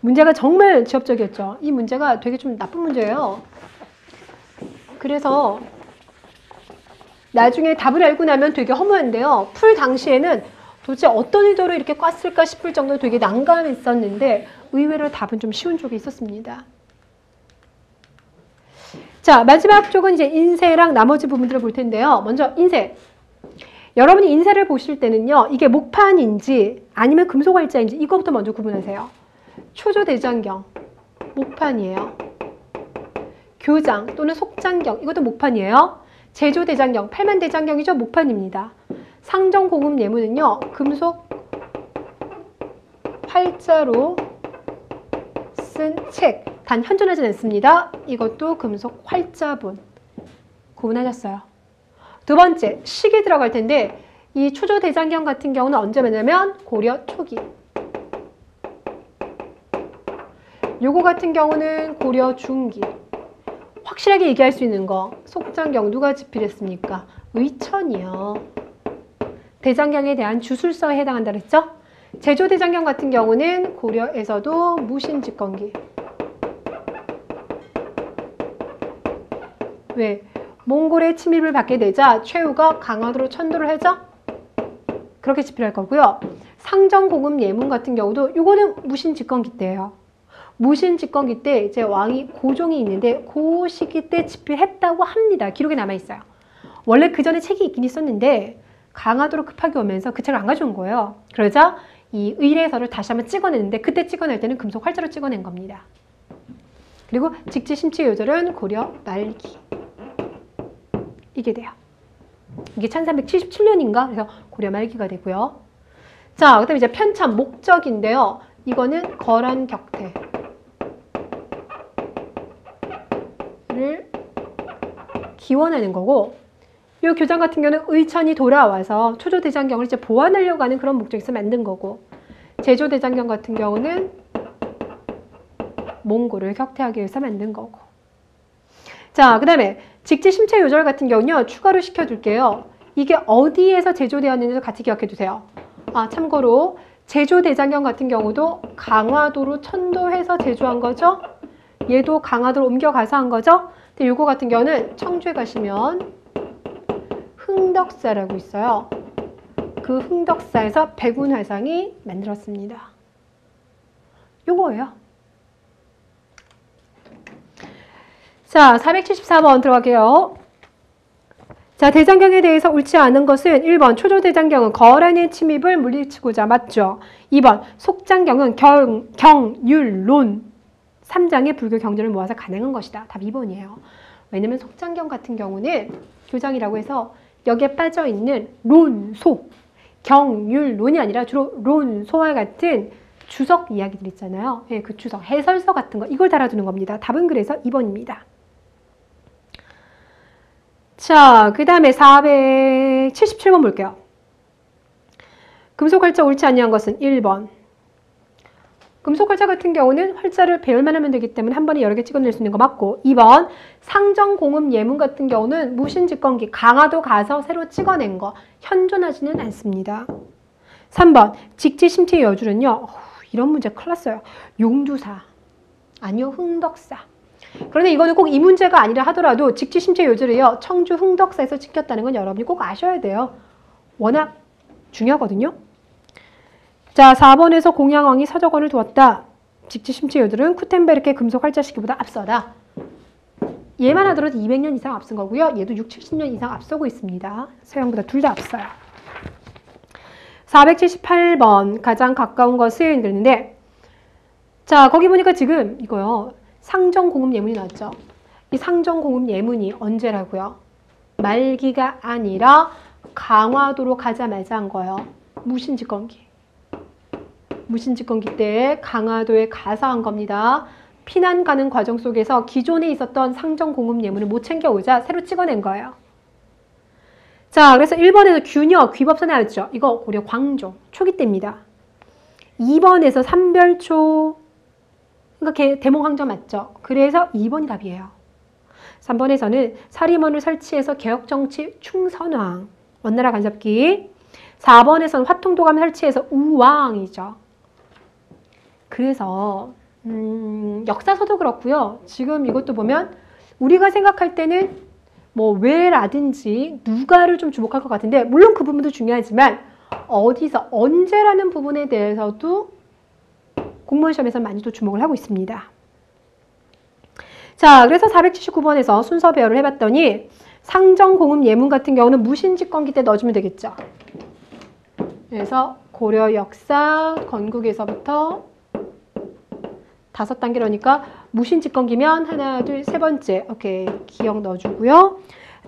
문제가 정말 지엽적이었죠. 이 문제가 되게 좀 나쁜 문제예요. 그래서 나중에 답을 알고 나면 되게 허무한데요. 풀 당시에는 도대체 어떤 의도로 이렇게 꿨을까 싶을 정도로 되게 난감했었는데 의외로 답은 좀 쉬운 쪽이 있었습니다. 자, 마지막 쪽은 이제 인쇄랑 나머지 부분들을 볼 텐데요. 먼저 인쇄. 여러분이 인쇄를 보실 때는요. 이게 목판인지 아니면 금속활자인지 이거부터 먼저 구분하세요. 초조대장경, 목판이에요. 교장 또는 속장경, 이것도 목판이에요. 제조대장경, 팔만대장경이죠. 목판입니다. 상정공업 예문은요. 금속 활자로 쓴 책. 단 현존하지 않습니다. 이것도 금속 활자본. 구분하셨어요. 두 번째, 시기 들어갈 텐데 이 초조대장경 같은 경우는 언제 만나면 고려 초기. 요거 같은 경우는 고려 중기. 확실하게 얘기할 수 있는 거. 속장경 누가 집필했습니까? 의천이요. 대장경에 대한 주술서에 해당한다 그랬죠? 제조대장경 같은 경우는 고려에서도 무신직권기. 왜? 몽골의 침입을 받게 되자 최후가 강화도로 천도를 하죠? 그렇게 집필할 거고요. 상정공업 예문 같은 경우도 이거는 무신직권기 때예요. 무신직권기 때 이제 왕이 고종이 있는데 그 시기 때 집필했다고 합니다. 기록에 남아있어요. 원래 그 전에 책이 있긴 있었는데 강화도로 급하게 오면서 그 책을 안 가져온 거예요. 그러자 이 의례서를 다시 한번 찍어냈는데 그때 찍어낼 때는 금속 활자로 찍어낸 겁니다. 그리고 직지심취요절은 고려 말기. 이게 돼요. 이게 1377년인가? 그래서 고려 말기가 되고요. 자, 그 다음에 이제 편찬 목적인데요. 이거는 거란 격퇴를 기원하는 거고, 이 교장 같은 경우는 의천이 돌아와서 초조대장경을 이제 보완하려고 하는 그런 목적에서 만든 거고, 제조대장경 같은 경우는 몽골을 격퇴하기 위해서 만든 거고. 자, 그 다음에 직지심체요절 같은 경우는요. 추가로 시켜둘게요. 이게 어디에서 제조되었는지도 같이 기억해 두세요. 아, 참고로 제조대장경 같은 경우도 강화도로 천도해서 제조한 거죠. 얘도 강화도로 옮겨가서 한 거죠. 근데 요거 같은 경우는 청주에 가시면 흥덕사라고 있어요. 그 흥덕사에서 백운화상이 만들었습니다. 요거예요. 자, 474번 들어갈게요. 자, 대장경에 대해서 옳지 않은 것은 1번 초조대장경은 거란의 침입을 물리치고자 맞죠. 2번 속장경은 경율론 3장의 불교 경전을 모아서 가능한 것이다. 답 2번이에요. 왜냐면 속장경 같은 경우는 교장이라고 해서 여기에 빠져있는 론소, 경율론이 아니라 주로 론소와 같은 주석 이야기들 있잖아요. 예, 그 주석, 해설서 같은 거 이걸 달아두는 겁니다. 답은 그래서 2번입니다. 자, 그 다음에 477번 볼게요. 금속활자 옳지 아니한 것은 1번. 금속활자 같은 경우는 활자를 배열만 하면 되기 때문에 한 번에 여러 개 찍어낼 수 있는 거 맞고 2번 상정공업 예문 같은 경우는 무신직권기 강화도 가서 새로 찍어낸 거 현존하지는 않습니다. 3번 직지심체 여줄은요. 이런 문제 큰일 났어요. 용두사 아니요 흥덕사. 그런데 이거는 꼭 이 문제가 아니라 하더라도 직지심체 요절이요. 청주 흥덕사에서 찍혔다는 건 여러분이 꼭 아셔야 돼요. 워낙 중요하거든요. 자, 4번에서 공양왕이 서적원을 두었다. 직지심체 요절은 쿠텐베르크의 금속 활자 시기보다 앞서다. 얘만 하더라도 200년 이상 앞선 거고요. 얘도 6, 70년 이상 앞서고 있습니다. 서양보다 둘 다 앞서요. 478번 가장 가까운 것은 그랬는데 자, 거기 보니까 지금 이거요. 상정공업 예문이 나왔죠. 이 상정공업 예문이 언제라고요? 말기가 아니라 강화도로 가자마자 한 거예요. 무신직권기. 무신직권기 때 강화도에 가서 한 겁니다. 피난 가는 과정 속에서 기존에 있었던 상정공업 예문을 못 챙겨오자 새로 찍어낸 거예요. 자, 그래서 1번에서 균여, 귀법서 나왔죠. 이거 고려 광종, 초기 때입니다. 2번에서 삼별초, 그러니까 대몽황전 맞죠? 그래서 2번이 답이에요. 3번에서는 사리먼을 설치해서 개혁정치 충선왕, 원나라 간섭기. 4번에서는 화통도감 설치해서 우왕이죠. 그래서 역사서도 그렇고요. 지금 이것도 보면 우리가 생각할 때는 뭐 왜라든지 누가를 좀 주목할 것 같은데 물론 그 부분도 중요하지만 어디서 언제라는 부분에 대해서도 공무원 시험에서 많이 또 주목을 하고 있습니다. 자, 그래서 479번에서 순서 배열을 해봤더니 상정공업 예문 같은 경우는 무신직권기 때 넣어주면 되겠죠. 그래서 고려 역사 건국에서부터 5단계로니까 무신직권기면 하나, 둘, 세 번째. 오케이. 기억 넣어주고요.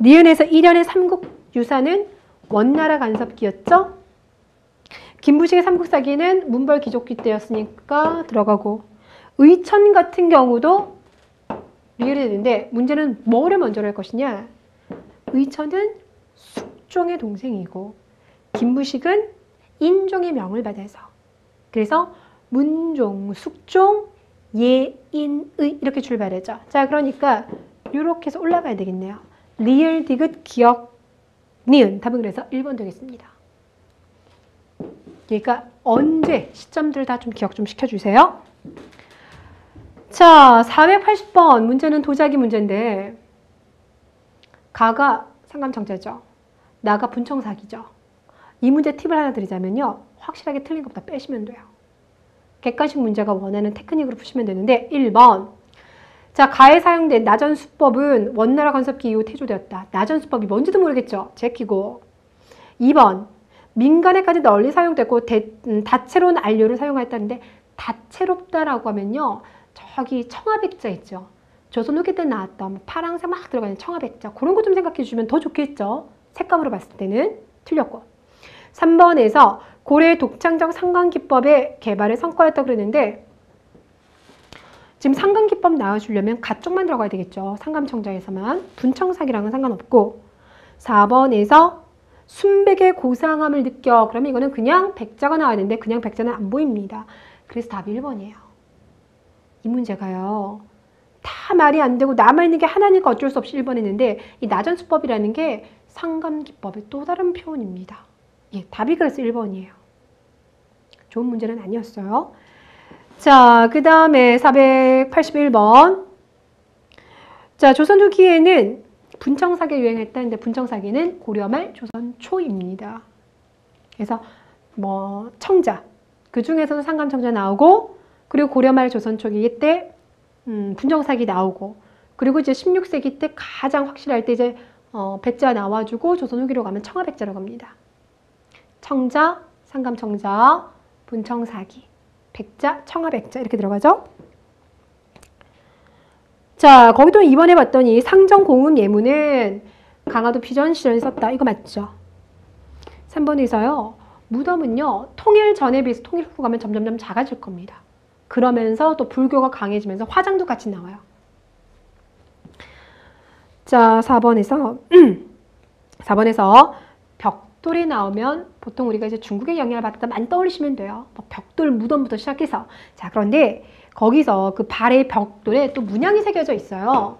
니은에서 일현의 삼국유사는 원나라 간섭기였죠. 김부식의 삼국사기는 문벌 귀족기 때였으니까 들어가고, 의천 같은 경우도 리을이 되는데 문제는 뭐를 먼저 할 것이냐. 의천은 숙종의 동생이고 김부식은 인종의 명을 받아서, 그래서 문종, 숙종, 예인의 이렇게 출발하죠. 자, 그러니까 이렇게 해서 올라가야 되겠네요. 리을, 디귿, 기역, 니은. 답은 그래서 1번 되겠습니다. 그러니까 언제 시점들을 다 좀 기억 좀 시켜주세요. 자, 480번 문제는 도자기 문제인데, 가가 상감정자죠. 나가 분청사기죠. 이 문제 팁을 하나 드리자면요. 확실하게 틀린 것보다 빼시면 돼요. 객관식 문제가 원하는 테크닉으로 푸시면 되는데, 1번. 자, 가에 사용된 나전수법은 원나라 건섭기 이후 태조되었다. 나전수법이 뭔지도 모르겠죠. 제끼고. 2번. 민간에까지 널리 사용됐고 다채로운 안료를 사용했다는데, 다채롭다라고 하면요. 저기 청아백자 있죠. 조선 후기 때 나왔던 파랑색 막 들어가는 청아백자. 그런 거 좀 생각해 주시면 더 좋겠죠. 색감으로 봤을 때는 틀렸고. 3번에서 고려의 독창적 상관기법의 개발의 성과였다고 그랬는데, 지금 상관기법 나와주려면 가쪽만 들어가야 되겠죠. 상감청자에서만. 분청사기랑은 상관없고. 4번에서 순백의 고상함을 느껴. 그러면 이거는 그냥 백자가 나와야 되는데 그냥 백자는 안 보입니다. 그래서 답이 1번이에요. 이 문제가요. 다 말이 안 되고 남아있는 게 하나니까 어쩔 수 없이 1번 했는데, 이 나전수법이라는 게 상감기법의 또 다른 표현입니다. 예, 답이 그래서 1번이에요. 좋은 문제는 아니었어요. 자, 그 다음에 481번. 자, 조선 후기에는 분청사기가 유행했다는데 분청사기는 고려 말 조선 초입니다. 그래서 뭐 청자, 그 중에서도 상감청자 나오고, 그리고 고려 말 조선 초기 때 분청사기 나오고, 그리고 이제 16세기 때 가장 확실할 때 이제 백자 나와주고 조선 후기로 가면 청아백자라고 합니다. 청자, 상감청자, 분청사기, 백자, 청아백자 이렇게 들어가죠. 자, 거기도 2번에 봤더니 상정공음 예문은 강화도 비전 시절에 썼다. 이거 맞죠? 3번에서요. 무덤은요. 통일 전에 비해서 통일 후 가면 점점점 작아질 겁니다. 그러면서 또 불교가 강해지면서 화장도 같이 나와요. 자, 4번에서 벽돌이 나오면 보통 우리가 이제 중국의 영향을 받았다 많이 떠올리시면 돼요. 뭐 벽돌 무덤부터 시작해서. 자, 그런데 거기서 그 발의 벽돌에 또 문양이 새겨져 있어요.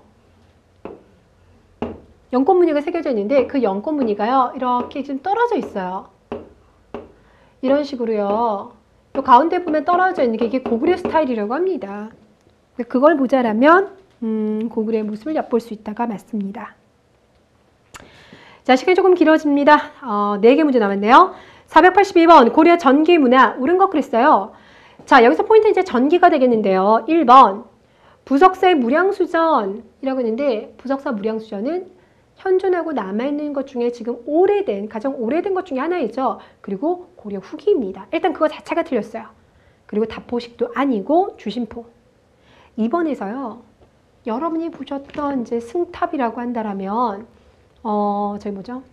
연꽃 무늬가 새겨져 있는데 그 연꽃 무늬가요. 이렇게 지금 떨어져 있어요. 이런 식으로요. 또 가운데 보면 떨어져 있는 게 이게 고구려 스타일이라고 합니다. 그걸 보자라면 고구려의 모습을 엿볼 수 있다가 맞습니다. 자, 시간이 조금 길어집니다. 4개 문제 남았네요. 482번 고려 전기 문화 옳은 거 그랬어요. 자, 여기서 포인트 이제 전기가 되겠는데요. 1번 부석사의 무량수전이라고 했는데, 부석사 무량수전은 현존하고 남아있는 것 중에 지금 가장 오래된 것 중에 하나이죠. 그리고 고려 후기입니다. 일단 그거 자체가 틀렸어요. 그리고 다포식도 아니고 주심포. 2번에서요. 여러분이 보셨던 이제 승탑이라고 한다라면 저기 뭐죠?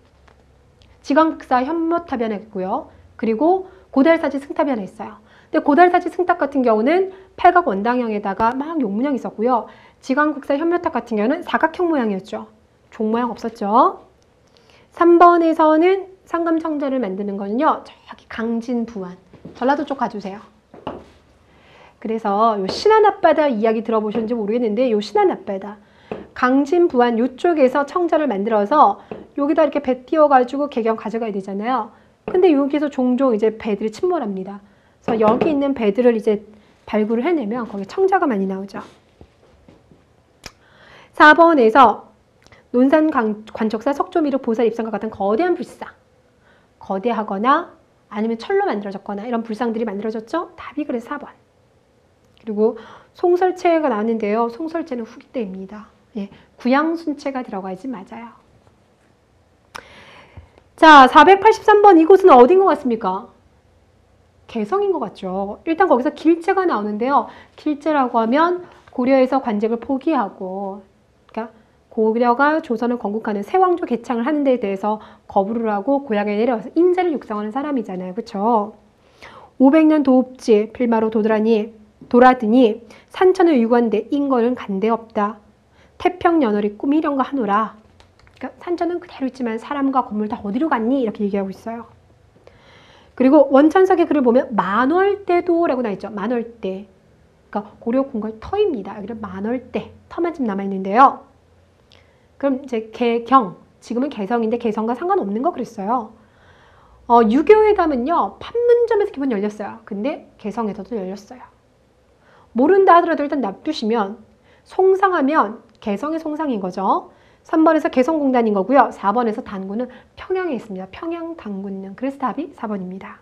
지광극사 현모탑이 하나 있고요. 그리고 고달사지 승탑이 하나 있어요. 근데 고달사지 승탑 같은 경우는 팔각 원당형에다가 막 용문양이 있었고요. 지광극사 현모탑 같은 경우는 사각형 모양이었죠. 종 모양 없었죠. 3번에서는 상감청자를 만드는 거는요. 저기 강진부안. 전라도 쪽 가주세요. 그래서 요 신안 앞바다 이야기 들어보셨는지 모르겠는데, 요 신안 앞바다 강진부안 요쪽에서 청자를 만들어서 여기다 이렇게 배 띄워가지고 개경 가져가야 되잖아요. 근데 여기서 종종 이제 배들이 침몰합니다. 그래서 여기 있는 배들을 이제 발굴을 해내면 거기 청자가 많이 나오죠. 4번에서 논산 관적사 석조미륵 보살 입상과 같은 거대한 불상, 거대하거나 아니면 철로 만들어졌거나 이런 불상들이 만들어졌죠. 답이 그래서 4번. 그리고 송설체가 나왔는데요. 송설체는 후기 때입니다. 예, 구양순체가 들어가야지 맞아요. 자, 483번 이곳은 어딘 것 같습니까? 개성인 것 같죠. 일단 거기서 길제가 나오는데요. 길제라고 하면 고려에서 관직을 포기하고, 그러니까 고려가 조선을 건국하는 세왕조 개창을 하는 데에 대해서 거부를 하고 고향에 내려와서 인재를 육성하는 사람이잖아요. 그렇죠? 500년 도읍지 필마로 돌아드니 산천을 유관대 인거는 간대없다. 태평연월이 꿈이련가 하노라. 그러니까 산천은 그대로 있지만 사람과 건물 다 어디로 갔니? 이렇게 얘기하고 있어요. 그리고 원천석의 글을 보면 만월대도라고 나와 있죠. 만월대. 그러니까 고려 궁궐 터입니다. 여기는 만월대. 터만 좀 남아있는데요. 그럼 이제 개경. 지금은 개성인데 개성과 상관없는 거 그랬어요. 유교회담은요. 판문점에서 기본 열렸어요. 근데 개성에서도 열렸어요. 모른다 하더라도 일단 납두시면 송상하면 개성의 송상인 거죠. 3번에서 개성공단인 거고요. 4번에서 단군은 평양에 있습니다. 평양 단군릉. 그래서 답이 4번입니다.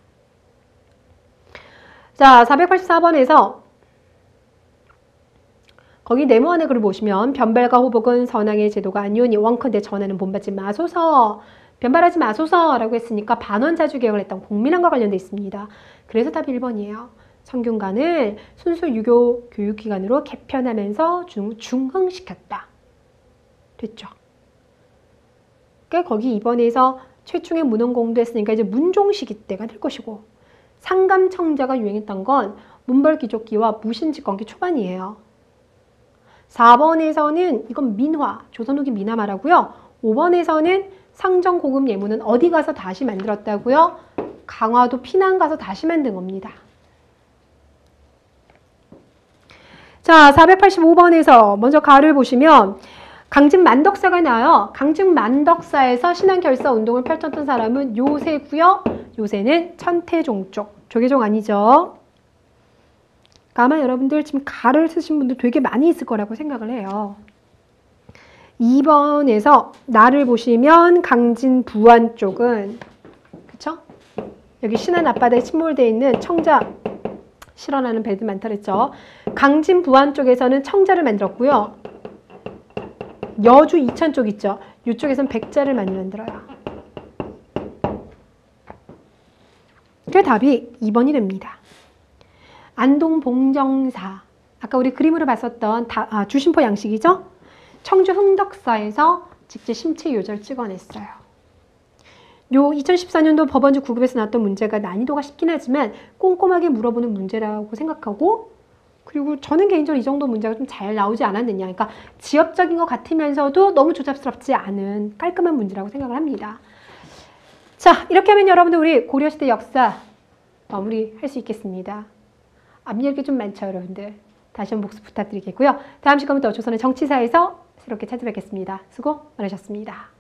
자, 484번에서 거기 네모안의 글을 보시면 변발과 호복은 선왕의 제도가 아니오니 원컨대 전하는 본받지 마소서. 변발하지 마소서라고 했으니까 반원자주개혁을 했던 공민왕과 관련돼 있습니다. 그래서 답이 1번이에요. 성균관을 순수 유교 교육기관으로 개편하면서 중흥시켰다. 됐죠. 그러니까 거기 2번에서 최충의 문헌공도 했으니까 이제 문종시기 때가 될 것이고 상감청자가 유행했던 건 문벌귀족기와 무신집권기 초반이에요. 4번에서는 이건 민화, 조선 후기 민화 말하고요. 5번에서는 상정고금 예문은 어디 가서 다시 만들었다고요? 강화도 피난 가서 다시 만든 겁니다. 자, 485번에서 먼저 가를 보시면 강진만덕사가 나와요. 강진만덕사에서 신안결사 운동을 펼쳤던 사람은 요새고요. 요새는 천태종 쪽. 조계종 아니죠. 아마 여러분들 지금 가를 쓰신 분들 되게 많이 있을 거라고 생각을 해요. 2번에서 나를 보시면 강진 부안 쪽은 그쵸? 여기 신안 앞바다에 침몰되어 있는 청자 실현하는 배들 많다 그랬죠. 강진 부안 쪽에서는 청자를 만들었고요. 여주 이천 쪽 있죠. 이쪽에서는 백자를 많이 만들어요. 그 답이 2번이 됩니다. 안동 봉정사. 아까 우리 그림으로 봤었던 주심포 양식이죠. 청주 흥덕사에서 직접 심체 요절 찍어냈어요. 요 2014년도 법원지 9급에서 나왔던 문제가 난이도가 쉽긴 하지만 꼼꼼하게 물어보는 문제라고 생각하고 그리고 저는 개인적으로 이 정도 문제가 좀 잘 나오지 않았느냐. 그러니까 지엽적인 것 같으면서도 너무 조잡스럽지 않은 깔끔한 문제라고 생각을 합니다. 자, 이렇게 하면 여러분들 우리 고려시대 역사 마무리할 수 있겠습니다. 앞일 게 좀 많죠, 여러분들. 다시 한번 복습 부탁드리겠고요. 다음 시간부터 조선의 정치사에서 새롭게 찾아뵙겠습니다. 수고 많으셨습니다.